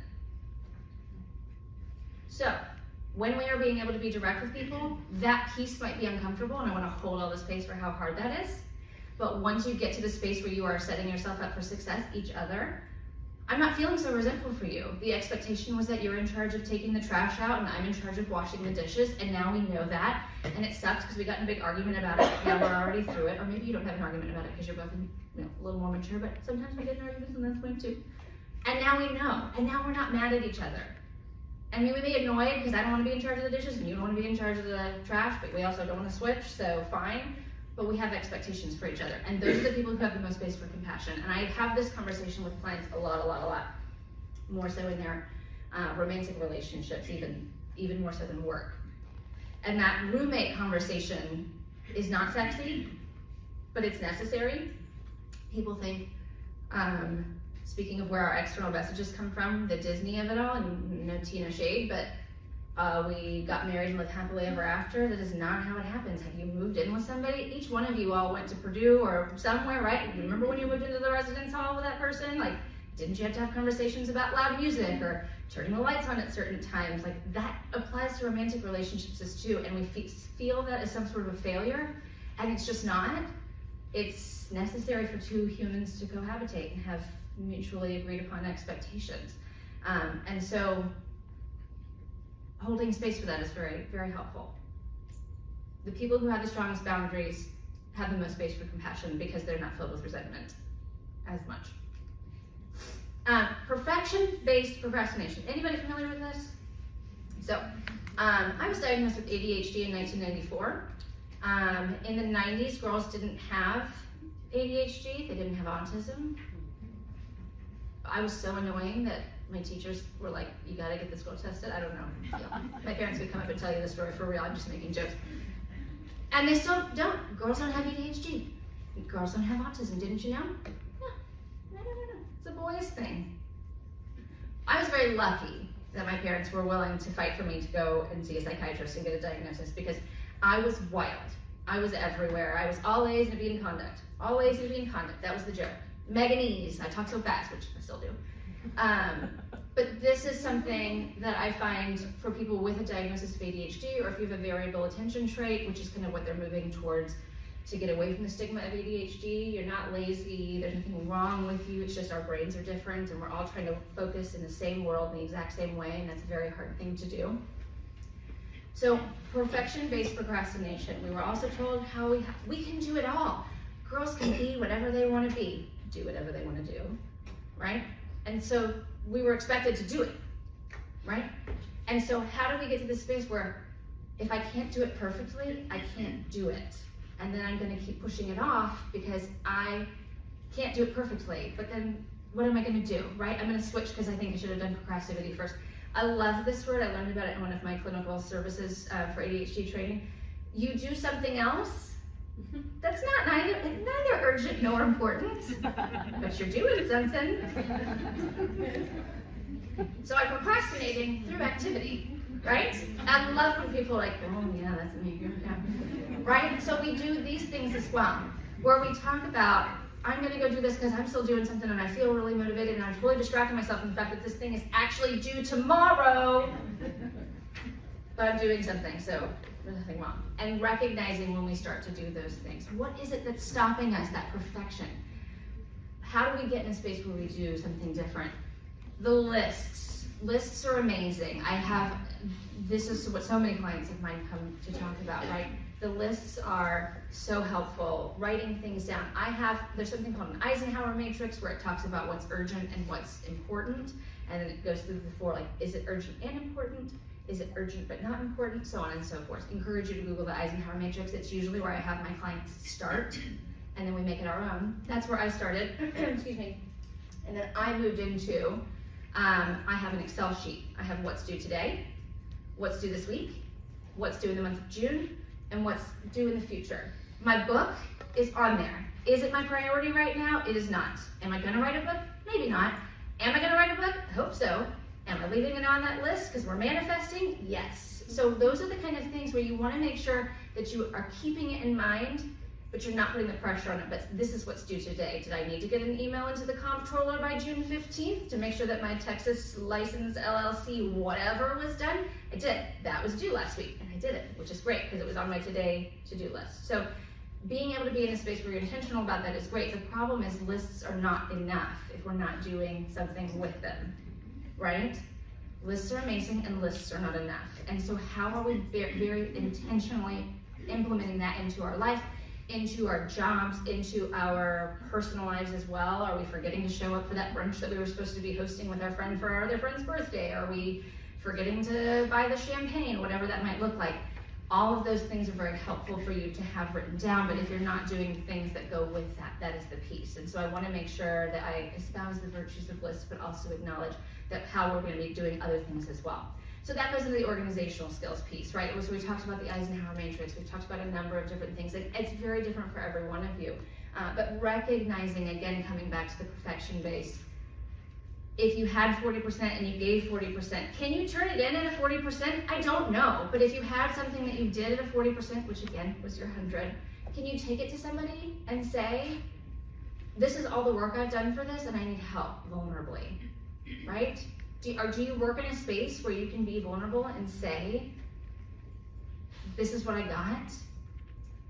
So, when we are being able to be direct with people, that piece might be uncomfortable, and I want to hold all the space for how hard that is. But once you get to the space where you are setting yourself up for success, each other, I'm not feeling so resentful for you. The expectation was that you're in charge of taking the trash out, and I'm in charge of washing the dishes, and now we know that, and it sucks because we got in a big argument about it. Now we're already through it, or maybe you don't have an argument about it because you're both a little more mature, but sometimes we get in arguments, and that's fine too. And now we know, and now we're not mad at each other. I mean, we may get annoyed because I don't want to be in charge of the dishes and you don't want to be in charge of the trash, but we also don't want to switch, so fine. But we have expectations for each other. And those are the people who have the most space for compassion. And I have this conversation with clients a lot. More so in their romantic relationships, even more so than work. And that roommate conversation is not sexy, but it's necessary. People think, speaking of where our external messages come from, the Disney of it all, and no tea, no shade, but we got married and lived happily ever after. That is not how it happens. Have you moved in with somebody? Each one of you all went to Purdue or somewhere, right? Remember when you moved into the residence hall with that person? Like, didn't you have to have conversations about loud music or turning the lights on at certain times? Like, that applies to romantic relationships as too, and we feel that as some sort of a failure, and it's just not. It's necessary for two humans to cohabitate and have mutually agreed upon expectations. And so holding space for that is very, very helpful. The people who have the strongest boundaries have the most space for compassion because they're not filled with resentment as much. Perfection-based procrastination. Anybody familiar with this? So, I was diagnosed with ADHD in 1994. In the 90s, girls didn't have ADHD, they didn't have autism. I was so annoying that my teachers were like, you gotta get this girl tested. I don't know. Yeah. My parents could come up and tell you the story for real, I'm just making jokes. And they still don't. Girls don't have ADHD. Girls don't have autism, didn't you know? No. It's a boys thing. I was very lucky that my parents were willing to fight for me to go and see a psychiatrist and get a diagnosis because I was wild. I was everywhere. I was all A's and a B in conduct. All A's and a B in conduct. That was the joke. Meganese. I talk so fast, which I still do. But this is something that I find for people with a diagnosis of ADHD, or if you have a variable attention trait, which is kind of what they're moving towards to get away from the stigma of ADHD. You're not lazy, there's nothing wrong with you, it's just our brains are different and we're all trying to focus in the same world in the exact same way, and that's a very hard thing to do. So perfection-based procrastination. We were also told how we can do it all. Girls can be whatever they want to be, do whatever they want to do, right? And so we were expected to do it, right? And so how do we get to this space where if I can't do it perfectly, I can't do it? And then I'm going to keep pushing it off because I can't do it perfectly. But then what am I going to do, right? I'm going to switch because I think I should have done procrastinity first. I love this word. I learned about it in one of my clinical services for ADHD training. You do something else that's not neither urgent nor important, but you're doing something. So I'm procrastinating through activity, right? I love when people are like, oh yeah, that's me, yeah. Right? So we do these things as well, where we talk about, I'm gonna go do this because I'm still doing something and I feel really motivated and I'm totally distracting myself from the fact that this thing is actually due tomorrow, but I'm doing something, so there's nothing wrong. And recognizing when we start to do those things. What is it that's stopping us, that perfection? How do we get in a space where we do something different? The lists. Lists are amazing. This is what so many clients of mine come to talk about, right? The lists are so helpful, writing things down. There's something called an Eisenhower matrix where it talks about what's urgent and what's important, and then it goes through the four, like, is it urgent and important? Is it urgent but not important? So on and so forth. Encourage you to Google the Eisenhower matrix. It's usually where I have my clients start, and then we make it our own. That's where I started, excuse me. And then I moved into, I have an Excel sheet. I have what's due today, what's due this week, what's due in the month of June, and what's due in the future. My book is on there. Is it my priority right now? It is not. Am I gonna write a book? Maybe not. Am I gonna write a book? I hope so. Am I leaving it on that list because we're manifesting? Yes. So those are the kind of things where you wanna make sure that you are keeping it in mind, but you're not putting the pressure on it. But this is what's due today. Did I need to get an email into the comptroller by June 15th to make sure that my Texas license LLC whatever was done? I did. That was due last week, and I did it, which is great because it was on my today to-do list. So being able to be in a space where you're intentional about that is great. The problem is lists are not enough if we're not doing something with them, right? Lists are amazing and lists are not enough. And so how are we very intentionally implementing that into our life, into our jobs, into our personal lives as well? Are we forgetting to show up for that brunch that we were supposed to be hosting with our friend for our other friend's birthday? Are we forgetting to buy the champagne, whatever that might look like? All of those things are very helpful for you to have written down, but if you're not doing things that go with that, that is the piece. And so I want to make sure that I espouse the virtues of lists, but also acknowledge that how we're going to be doing other things as well. So that goes into the organizational skills piece, right? So we talked about the Eisenhower matrix. We talked about a number of different things. It's very different for every one of you. But recognizing, again, coming back to the perfection base, if you had 40% and you gave 40%, can you turn it in at a 40%? I don't know. But if you had something that you did at a 40%, which again was your 100, can you take it to somebody and say, this is all the work I've done for this and I need help vulnerably, right? Do you work in a space where you can be vulnerable and say, this is what I got?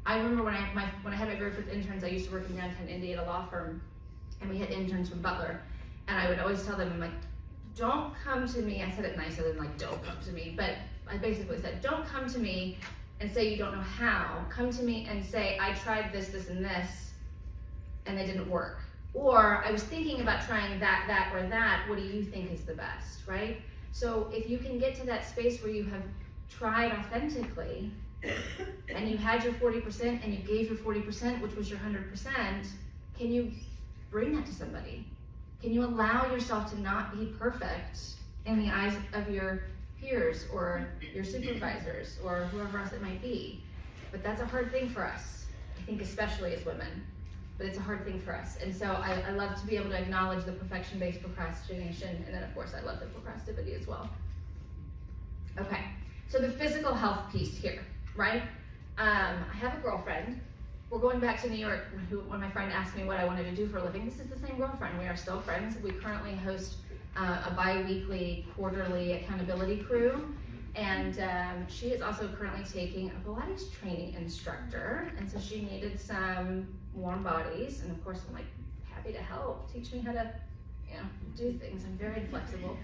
I remember when I had my very first interns, I used to work in downtown Indy at a law firm, and we had interns from Butler. And I would always tell them, I'm like, don't come to me. I said it nicer than like, don't come to me. But I basically said, don't come to me and say you don't know how. Come to me and say, I tried this, this, and this, and they didn't work. Or I was thinking about trying that, or that. What do you think is the best, right? So if you can get to that space where you have tried authentically, and you had your 40% and you gave your 40%, which was your 100%, can you bring that to somebody? Can you allow yourself to not be perfect in the eyes of your peers or your supervisors or whoever else it might be? But that's a hard thing for us, I think, especially as women. But it's a hard thing for us. And so I love to be able to acknowledge the perfection-based procrastination, and then of course I love the procrastivity as well. Okay, so the physical health piece here, right? I have a girlfriend. We're going back to New York when my friend asked me what I wanted to do for a living. This is the same girlfriend. We are still friends. We currently host a bi-weekly, quarterly accountability crew. And she is also currently taking a Pilates training instructor. And so she needed some warm bodies. And of course, I'm like, happy to help. Teach me how to, do things. I'm very inflexible.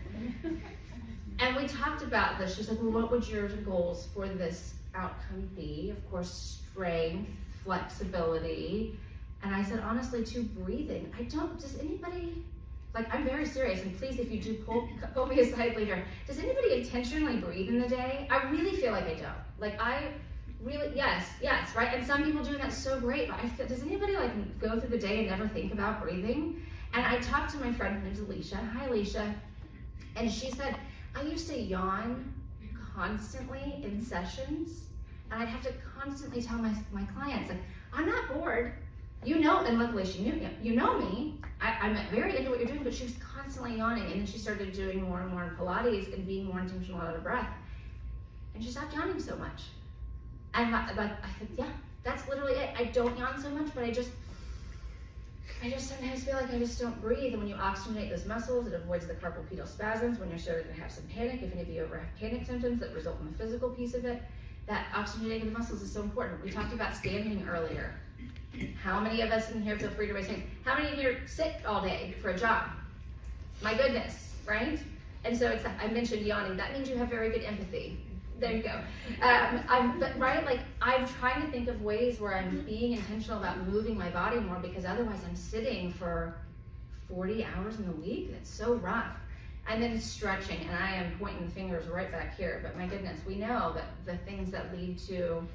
And we talked about this. She's like, well, what would your goals for this outcome be? Of course, strength, flexibility. And I said, honestly, too, breathing. Does anybody, I'm very serious, and please, if you do pull me aside later, does anybody intentionally breathe in the day? I really feel like I don't. Yes, right? And some people do, and that's so great, but does anybody go through the day and never think about breathing? And I talked to my friend, her name's Alicia. Hi, Alicia. And she said, I used to yawn constantly in sessions, and I'd have to constantly tell my clients, I'm not bored. And luckily she knew, you know me. I'm very into what you're doing, but she was constantly yawning, and then she started doing more and more Pilates and being more intentional out of breath. And she stopped yawning so much. And I said, yeah, that's literally it. I don't yawn so much, but I just sometimes feel like I just don't breathe. And when you oxygenate those muscles, it avoids the carpal pedal spasms when you're starting to have some panic. If any of you ever have panic symptoms that result in the physical piece of it, that oxygenating the muscles is so important. We talked about standing earlier. How many of us in here, feel free to raise hands, how many in here sit all day for a job? My goodness, right? And so I mentioned yawning. That means you have very good empathy. There you go. I'm trying to think of ways where I'm being intentional about moving my body more, because otherwise I'm sitting for 40 hours in the week. That's so rough. And then stretching, and I am pointing the fingers right back here, but my goodness, we know that the things that lead to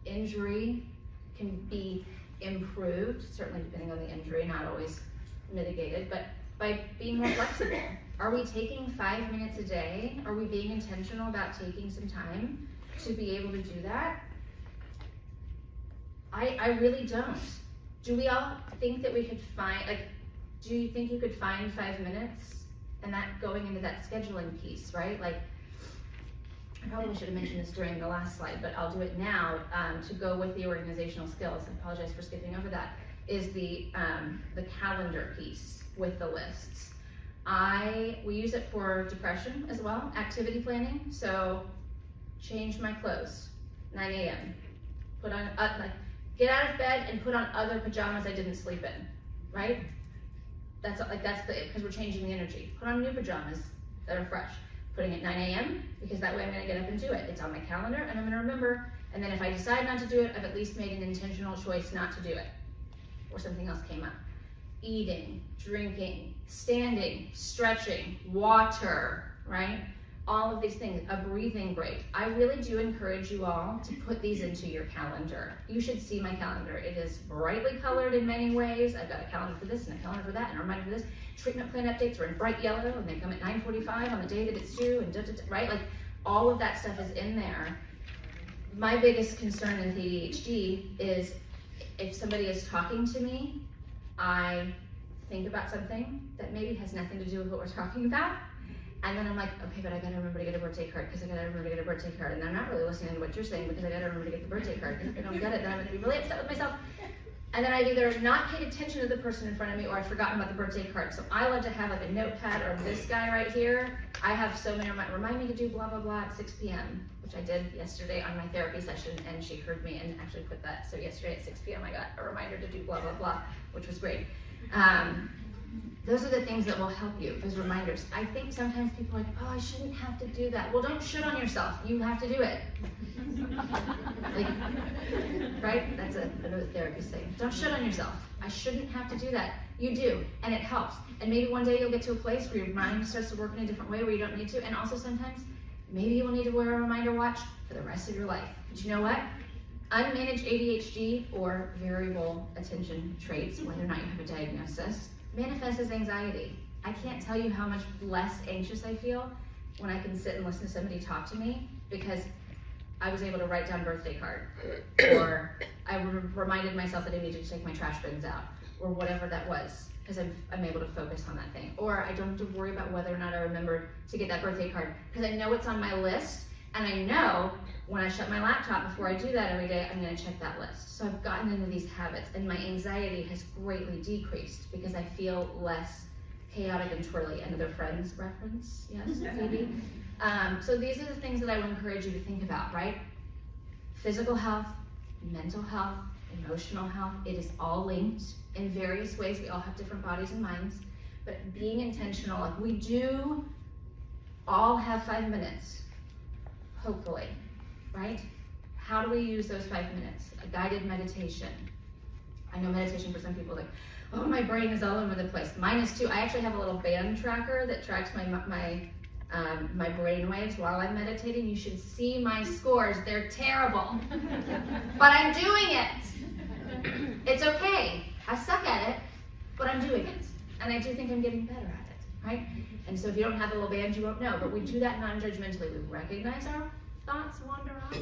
injury can be improved, certainly depending on the injury, not always mitigated, but by being more flexible. Are we taking 5 minutes a day? Are we being intentional about taking some time to be able to do that? I really don't. Do we all think that we could find, do you think you could find 5 minutes? And that going into that scheduling piece, right? Like, I probably should have mentioned this during the last slide, but I'll do it now to go with the organizational skills. I apologize for skipping over that. Is the calendar piece with the lists. We use it for depression as well, activity planning. So change my clothes, 9 a.m. Put on, get out of bed and put on other pajamas I didn't sleep in, right? Because we're changing the energy. Put on new pajamas that are fresh. Putting it 9 a.m. because that way I'm gonna get up and do it. It's on my calendar and I'm gonna remember, and then if I decide not to do it, I've at least made an intentional choice not to do it. Or something else came up. Eating, drinking, standing, stretching, water, right? All of these things, a breathing break. I really do encourage you all to put these into your calendar. You should see my calendar. It is brightly colored in many ways. I've got a calendar for this and a calendar for that and a reminder for this. Treatment plan updates are in bright yellow and they come at 9:45 on the day that it's due and right? Like all of that stuff is in there. My biggest concern in ADHD is if somebody is talking to me, I think about something that maybe has nothing to do with what we're talking about. And then I'm like, okay, but I gotta remember to get a birthday card because I gotta remember to get a birthday card. And I'm not really listening to what you're saying because I gotta remember to get the birthday card. If I don't get it, then I'm gonna be really upset with myself. And then I've either not paid attention to the person in front of me or I've forgotten about the birthday card. So I love to have like a notepad or this guy right here. I have so many remind me to do blah, blah, blah at 6 p.m., which I did yesterday on my therapy session and she heard me and actually put that. So yesterday at 6 p.m. I got a reminder to do blah, blah, blah, which was great. Those are the things that will help you, those reminders. I think sometimes people are like, oh, I shouldn't have to do that. Well, don't shit on yourself. You have to do it. Like, right? That's another therapist saying. Don't shit on yourself. I shouldn't have to do that. You do, and it helps. And maybe one day you'll get to a place where your mind starts to work in a different way where you don't need to. And also sometimes, maybe you will need to wear a reminder watch for the rest of your life. But you know what? Unmanaged ADHD or variable attention traits, whether or not you have a diagnosis, manifests as anxiety. I can't tell you how much less anxious I feel when I can sit and listen to somebody talk to me because I was able to write down birthday card, or I reminded myself that I needed to take my trash bins out, or whatever that was, because I'm able to focus on that thing. Or I don't have to worry about whether or not I remember to get that birthday card, because I know it's on my list, and I know when I shut my laptop before I do that every day, I'm gonna check that list. So I've gotten into these habits, and my anxiety has greatly decreased because I feel less chaotic and twirly. Another Friends reference, yes, maybe? So these are the things that I would encourage you to think about, right? Physical health, mental health, emotional health, it is all linked in various ways. We all have different bodies and minds, but being intentional, like we do all have 5 minutes, hopefully, right? How do we use those 5 minutes? A guided meditation. I know meditation for some people like, oh, my brain is all over the place. Mine is too. I actually have a little band tracker that tracks my brain waves while I'm meditating. You should see my scores. They're terrible. But I'm doing it. It's okay. I suck at it, but I'm doing it. And I do think I'm getting better at it, right? And so if you don't have a little band, you won't know. But we do that non-judgmentally. We recognize our thoughts wander off,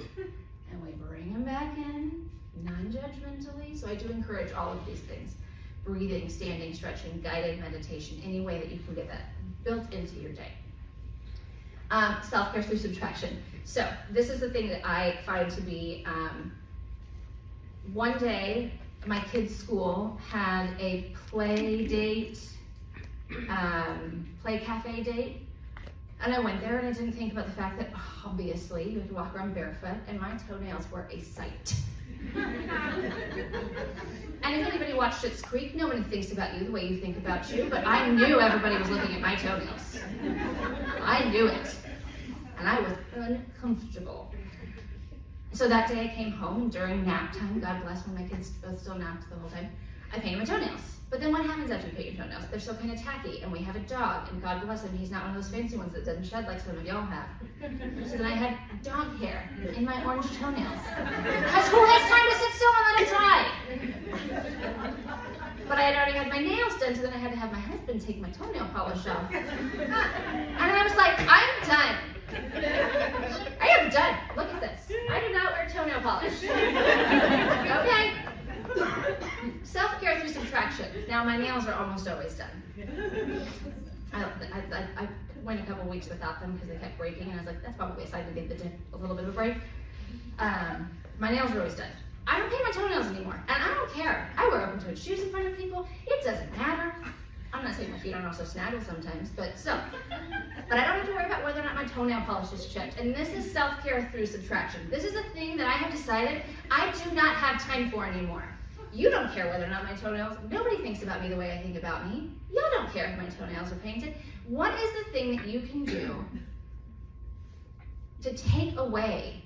and we bring them back in non-judgmentally. So I do encourage all of these things. Breathing, standing, stretching, guided meditation, any way that you can get that built into your day. Self-care through subtraction. So this is the thing that I find to be, one day my kids' school had a play date, play cafe date, and I went there and I didn't think about the fact that obviously you have to walk around barefoot and my toenails were a sight. And if anybody watched Schitt's Creek, nobody thinks about you the way you think about you, but I knew everybody was looking at my toenails. I knew it. And I was uncomfortable. So that day I came home during nap time, God bless when my kids both still napped the whole time. I painted my toenails. But then what happens after you paint your toenails? They're still kind of tacky, and we have a dog, and God bless him, he's not one of those fancy ones that doesn't shed like some of y'all have. So then I had dog hair in my orange toenails. Because who has time to sit still and let it dry? But I had already had my nails done, so then I had to have my husband take my toenail polish off. And I was like, I'm done. I am done. Look at this. I do not wear toenail polish. Okay? Self-care through subtraction. Now, my nails are almost always done. I went a couple weeks without them because they kept breaking, and I was like, that's probably a sign to give a little bit of a break. My nails are always done. I don't paint my toenails anymore, and I don't care. I wear open-toed shoes in front of people. It doesn't matter. I'm not saying my feet aren't also snaggle sometimes, but still. But I don't have to worry about whether or not my toenail polish is chipped. And this is self-care through subtraction. This is a thing that I have decided I do not have time for anymore. You don't care whether or not my toenails, nobody thinks about me the way I think about me. You don't care if my toenails are painted. What is the thing that you can do to take away?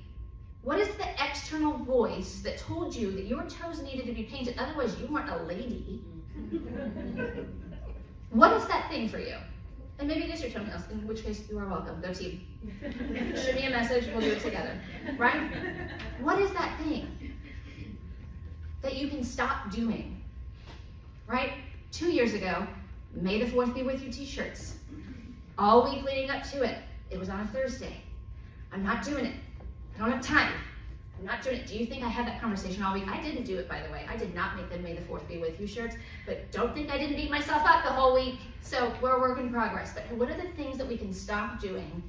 What is the external voice that told you that your toes needed to be painted, otherwise you weren't a lady? What is that thing for you? And maybe it is your toenails, in which case you are welcome. Go team. Shoot me a message, we'll do it together. Right? What is that thing that you can stop doing? Right? 2 years ago, May the 4th be with you t-shirts. All week leading up to it. It was on a Thursday. I'm not doing it. I don't have time. I'm not doing it. Do you think I had that conversation all week? I didn't do it, by the way. I did not make them May the 4th be with you shirts, but don't think I didn't beat myself up the whole week. So we're a work in progress. But what are the things that we can stop doing?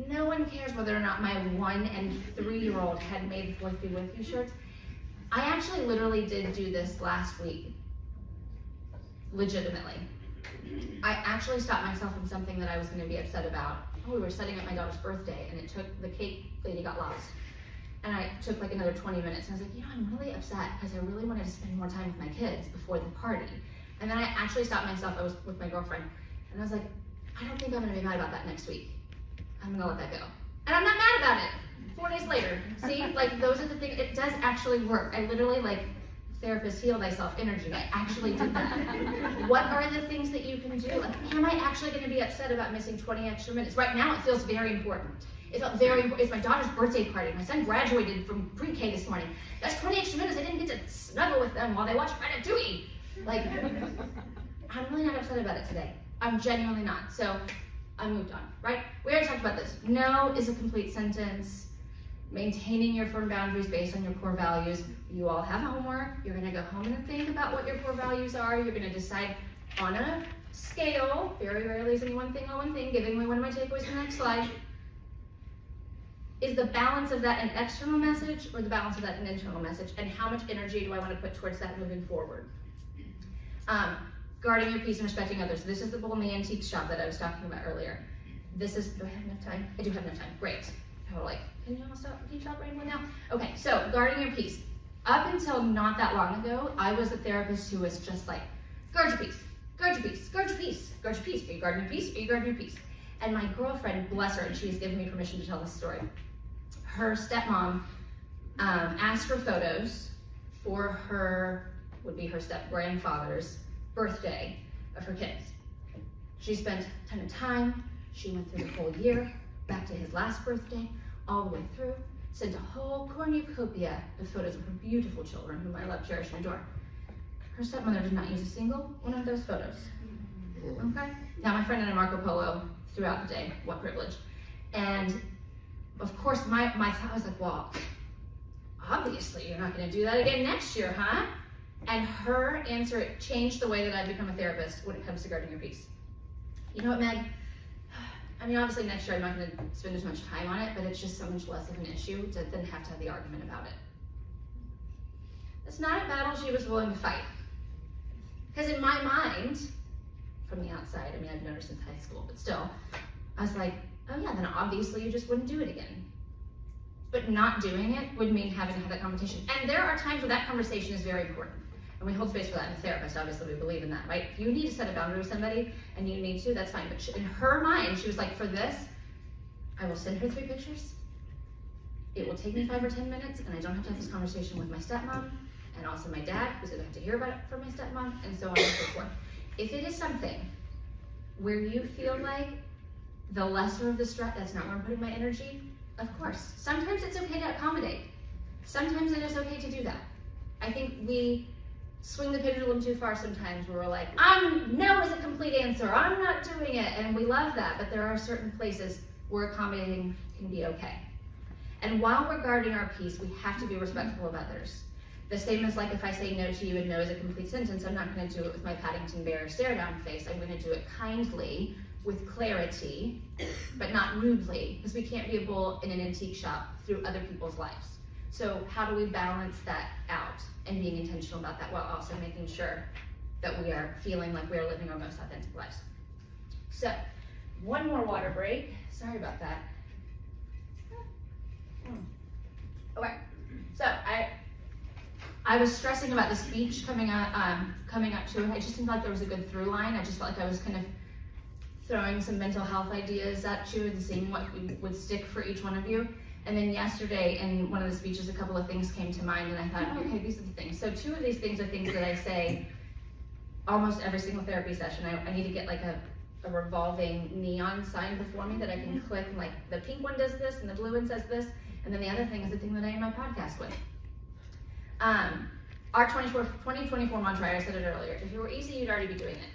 No one cares whether or not my 1 and 3-year-old had May the 4th be with you shirts. I actually literally did do this last week. Legitimately. I actually stopped myself from something that I was going to be upset about. We were setting up my daughter's birthday, and the cake lady got lost. And I took like another 20 minutes, and I was like, I'm really upset because I really wanted to spend more time with my kids before the party. And then I actually stopped myself. I was with my girlfriend, and I was like, I don't think I'm going to be mad about that next week. I'm going to let that go. And I'm not mad about it. 4 days later. See, like those are the things, it does actually work. I literally therapist heal thyself energy. I actually did that. What are the things that you can do? Am I actually going to be upset about missing 20 extra minutes? Right now, it feels very important. It felt very important. It's my daughter's birthday party. My son graduated from pre-K this morning. That's 20 extra minutes. I didn't get to snuggle with them while they watched Ratatouille. I'm really not upset about it today. I'm genuinely not. So I moved on, right? We already talked about this. No is a complete sentence. Maintaining your firm boundaries based on your core values. You all have homework. You're going to go home and think about what your core values are. You're going to decide on a scale. Very rarely is any one thing on one thing. Giving away one of my takeaways in the next slide. Is the balance of that an external message or the balance of that an internal message? And how much energy do I want to put towards that moving forward? Guarding your peace and respecting others. This is the bowl in the antique shop that I was talking about earlier. This is, do I have enough time? I do have enough time. Great. Can you stop rambling now? Okay, so guarding your peace. Up until not that long ago, I was a therapist who was just like, guard your peace, guard your peace, guard your peace, guard your peace. Are you guarding your peace? Are you guarding your peace? And my girlfriend, bless her, and she has given me permission to tell this story. Her stepmom asked for photos for her, would be her step-grandfather's birthday of her kids. She spent a ton of time. She went through the whole year, back to his last birthday, all the way through, sent a whole cornucopia of photos of her beautiful children, whom I love, cherish, and adore. Her stepmother did not use a single one of those photos. Okay? Now, my friend and I Marco Polo throughout the day. What privilege. And, of course, my thought was like, well, obviously you're not going to do that again next year, huh? And her answer changed the way that I've become a therapist when it comes to guarding your peace. You know what, Meg? I mean, obviously next year I'm not going to spend as much time on it, but it's just so much less of an issue to then have to have the argument about it. It's not a battle she was willing to fight. Because in my mind, from the outside, I mean, I've known her since high school, but still, I was like, oh yeah, then obviously you just wouldn't do it again. But not doing it would mean having to have that conversation. And there are times where that conversation is very important. And we hold space for that in a therapist, obviously we believe in that, right? If you need to set a boundary with somebody and you need to, that's fine. But in her mind, she was like, for this, I will send her 3 pictures. It will take me 5 or 10 minutes and I don't have to have this conversation with my stepmom. and also my dad, who's gonna have to hear about it from my stepmom, and so on and so forth. If it is something where you feel like the lesser of the stress, that's not where I'm putting my energy, of course. Sometimes it's okay to accommodate. Sometimes it is okay to do that. I think we swing the pendulum too far sometimes where we're like, no is a complete answer, I'm not doing it, and we love that, but there are certain places where accommodating can be okay. And while we're guarding our peace, we have to be respectful of others. The same as like if I say no to you and no is a complete sentence, I'm not going to do it with my Paddington Bear stare down face. I'm going to do it kindly, with clarity, but not rudely, because we can't be a bull in an antique shop through other people's lives. So how do we balance that out and being intentional about that while also making sure that we are feeling like we are living our most authentic lives? So, one more water break. Sorry about that. Okay, so I was stressing about the speech coming up to it. I just didn't feel like there was a good through line. I just felt like I was kind of throwing some mental health ideas at you and seeing what would stick for each one of you. And then yesterday in one of the speeches, a couple of things came to mind and I thought, okay, these are the things. So 2 of these things are things that I say almost every single therapy session. I need to get like a revolving neon sign before me that I can click, and like the pink one does this and the blue one says this. And then the other thing is the thing that I end my podcast with. Our 2024 mantra, I said it earlier, if it were easy, you'd already be doing it.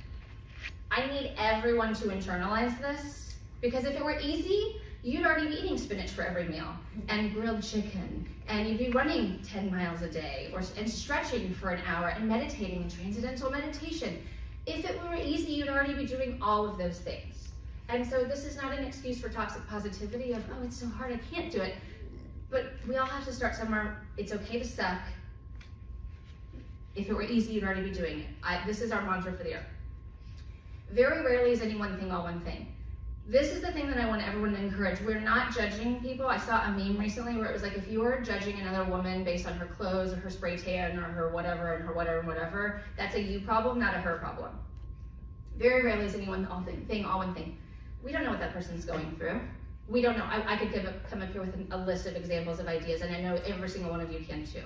I need everyone to internalize this, because if it were easy, you'd already be eating spinach for every meal, and grilled chicken, and you'd be running 10 miles a day, and stretching for an hour, and meditating, and transcendental meditation. If it were easy, you'd already be doing all of those things. And so this is not an excuse for toxic positivity of, oh, it's so hard, I can't do it. But we all have to start somewhere. It's okay to suck. If it were easy, you'd already be doing it. This is our mantra for the year. Very rarely is any one thing all one thing. This is the thing that I want everyone to encourage. We're not judging people. I saw a meme recently where it was like, if you were judging another woman based on her clothes or her spray tan or her whatever and her whatever and whatever, that's a you problem, not a her problem. Very rarely is any one all one thing. We don't know what that person's going through. We don't know. I could come up here with a list of examples of ideas, and I know every single one of you can too.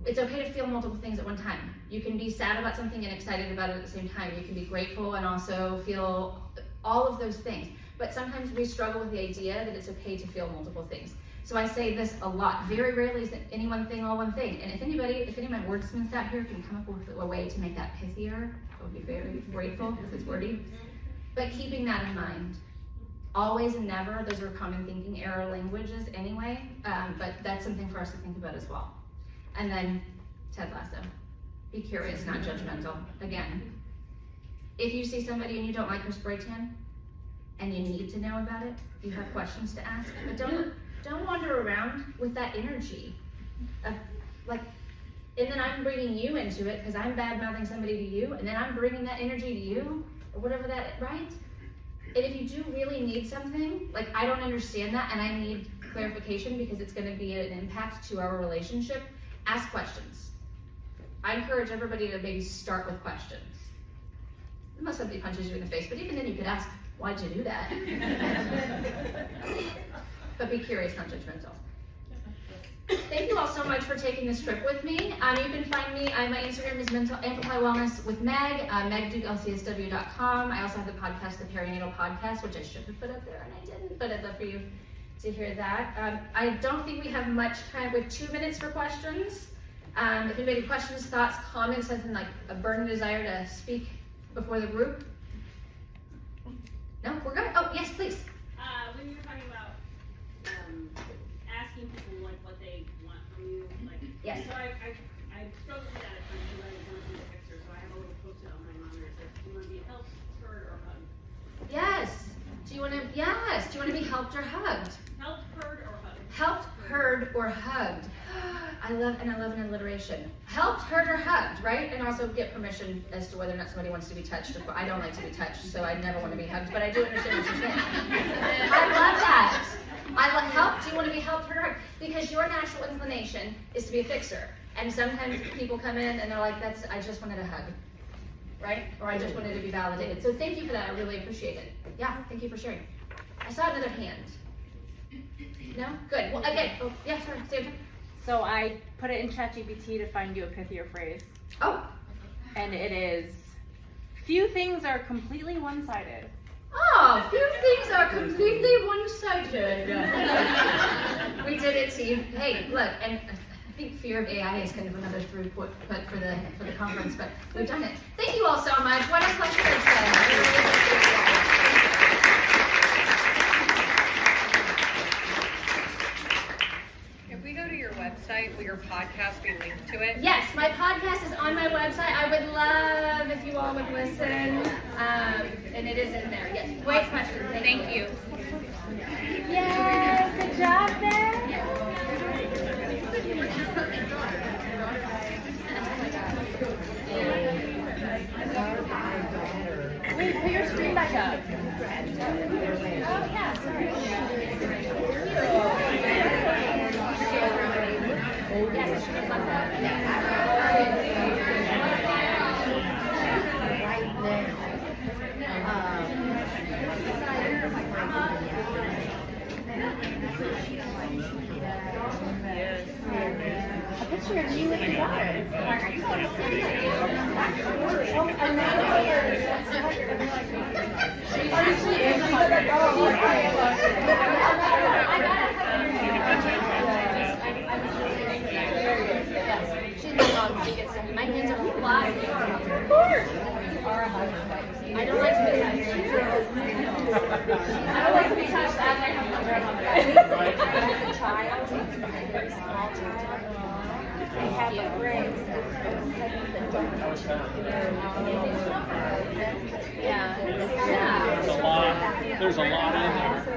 It's okay to feel multiple things at one time. You can be sad about something and excited about it at the same time. You can be grateful and also feel all of those things. But sometimes we struggle with the idea that it's okay to feel multiple things. So I say this a lot. Very rarely is any one thing all one thing. And if any of my wordsmiths out here can come up with a way to make that pithier, I would be very grateful because it's wordy. But keeping that in mind. Always and never, those are common thinking error languages anyway, but that's something for us to think about as well. And then, Ted Lasso, be curious, not judgmental. Again, if you see somebody and you don't like her spray tan, and you need to know about it, you have questions to ask, but don't wander around with that energy of like, and then I'm bringing you into it because I'm bad-mouthing somebody to you, and then I'm bringing that energy to you, or whatever that, right? And if you do really need something, like I don't understand that and I need clarification because it's going to be an impact to our relationship, ask questions. I encourage everybody to maybe start with questions. Unless somebody punches you in the face, but even then you could ask, why'd you do that? But be curious, not judgmental. Thank you all so much for taking this trip with me. You can find me, my Instagram is Amplify Wellness with Meg, Meg Duke, LCSW.com. I also have the podcast, the Perinatal Podcast, which I should have put up there and I didn't, but I'd love for you to hear that. I don't think we have much time. We have 2 minutes for questions. If anybody has questions, thoughts, comments, something like a burning desire to speak before the group. No, we're good? Oh, yes, please. When you were talking about asking people like what they want from you, like Yes. So I struggle with that at times because I want to be a fixer, so I have a little post-it on my monitor that says, do you want to be helped, heard, or hugged? Yes. Do you want to be helped or hugged? Helped, heard, or hugged? Helped, heard, or hugged. I love an alliteration. Helped, heard, or hugged, right? And also get permission as to whether or not somebody wants to be touched. I don't like to be touched, so I never want to be hugged, but I do understand what you're saying. I love that. Help, do you want to be helped, heard, or hugged? Because your natural inclination is to be a fixer. And sometimes people come in and they're like, I just wanted a hug, right? Or I just wanted to be validated. So thank you for that, I really appreciate it. Yeah, thank you for sharing. I saw another hand. No? Good. Well, again, oh, yeah, sorry, Sandra. So I put it in ChatGPT to find you a pithier phrase. Oh. And it is, few things are completely one-sided. Oh, few things are completely one-sided. We did it, team. Hey, look, and I think fear of AI is kind of another throughput for the conference, but we've done it. Thank you all so much. What a pleasure. If we go to your website, will your podcast be linked to it? Yes, my podcast is on my website. I would love if you all would listen. And it is in there. Yes, great question. Thank you. Yay, good job, Ben. Wait, put your screen back up. Oh, yeah, sorry. Yes, I should have left a picture of you with your daughter. My hands are flying. Of course. I don't like to be touched. I don't like to be touched as I have my grandmother. As a child, a very small child, I have a phrase yeah. There's a lot in there.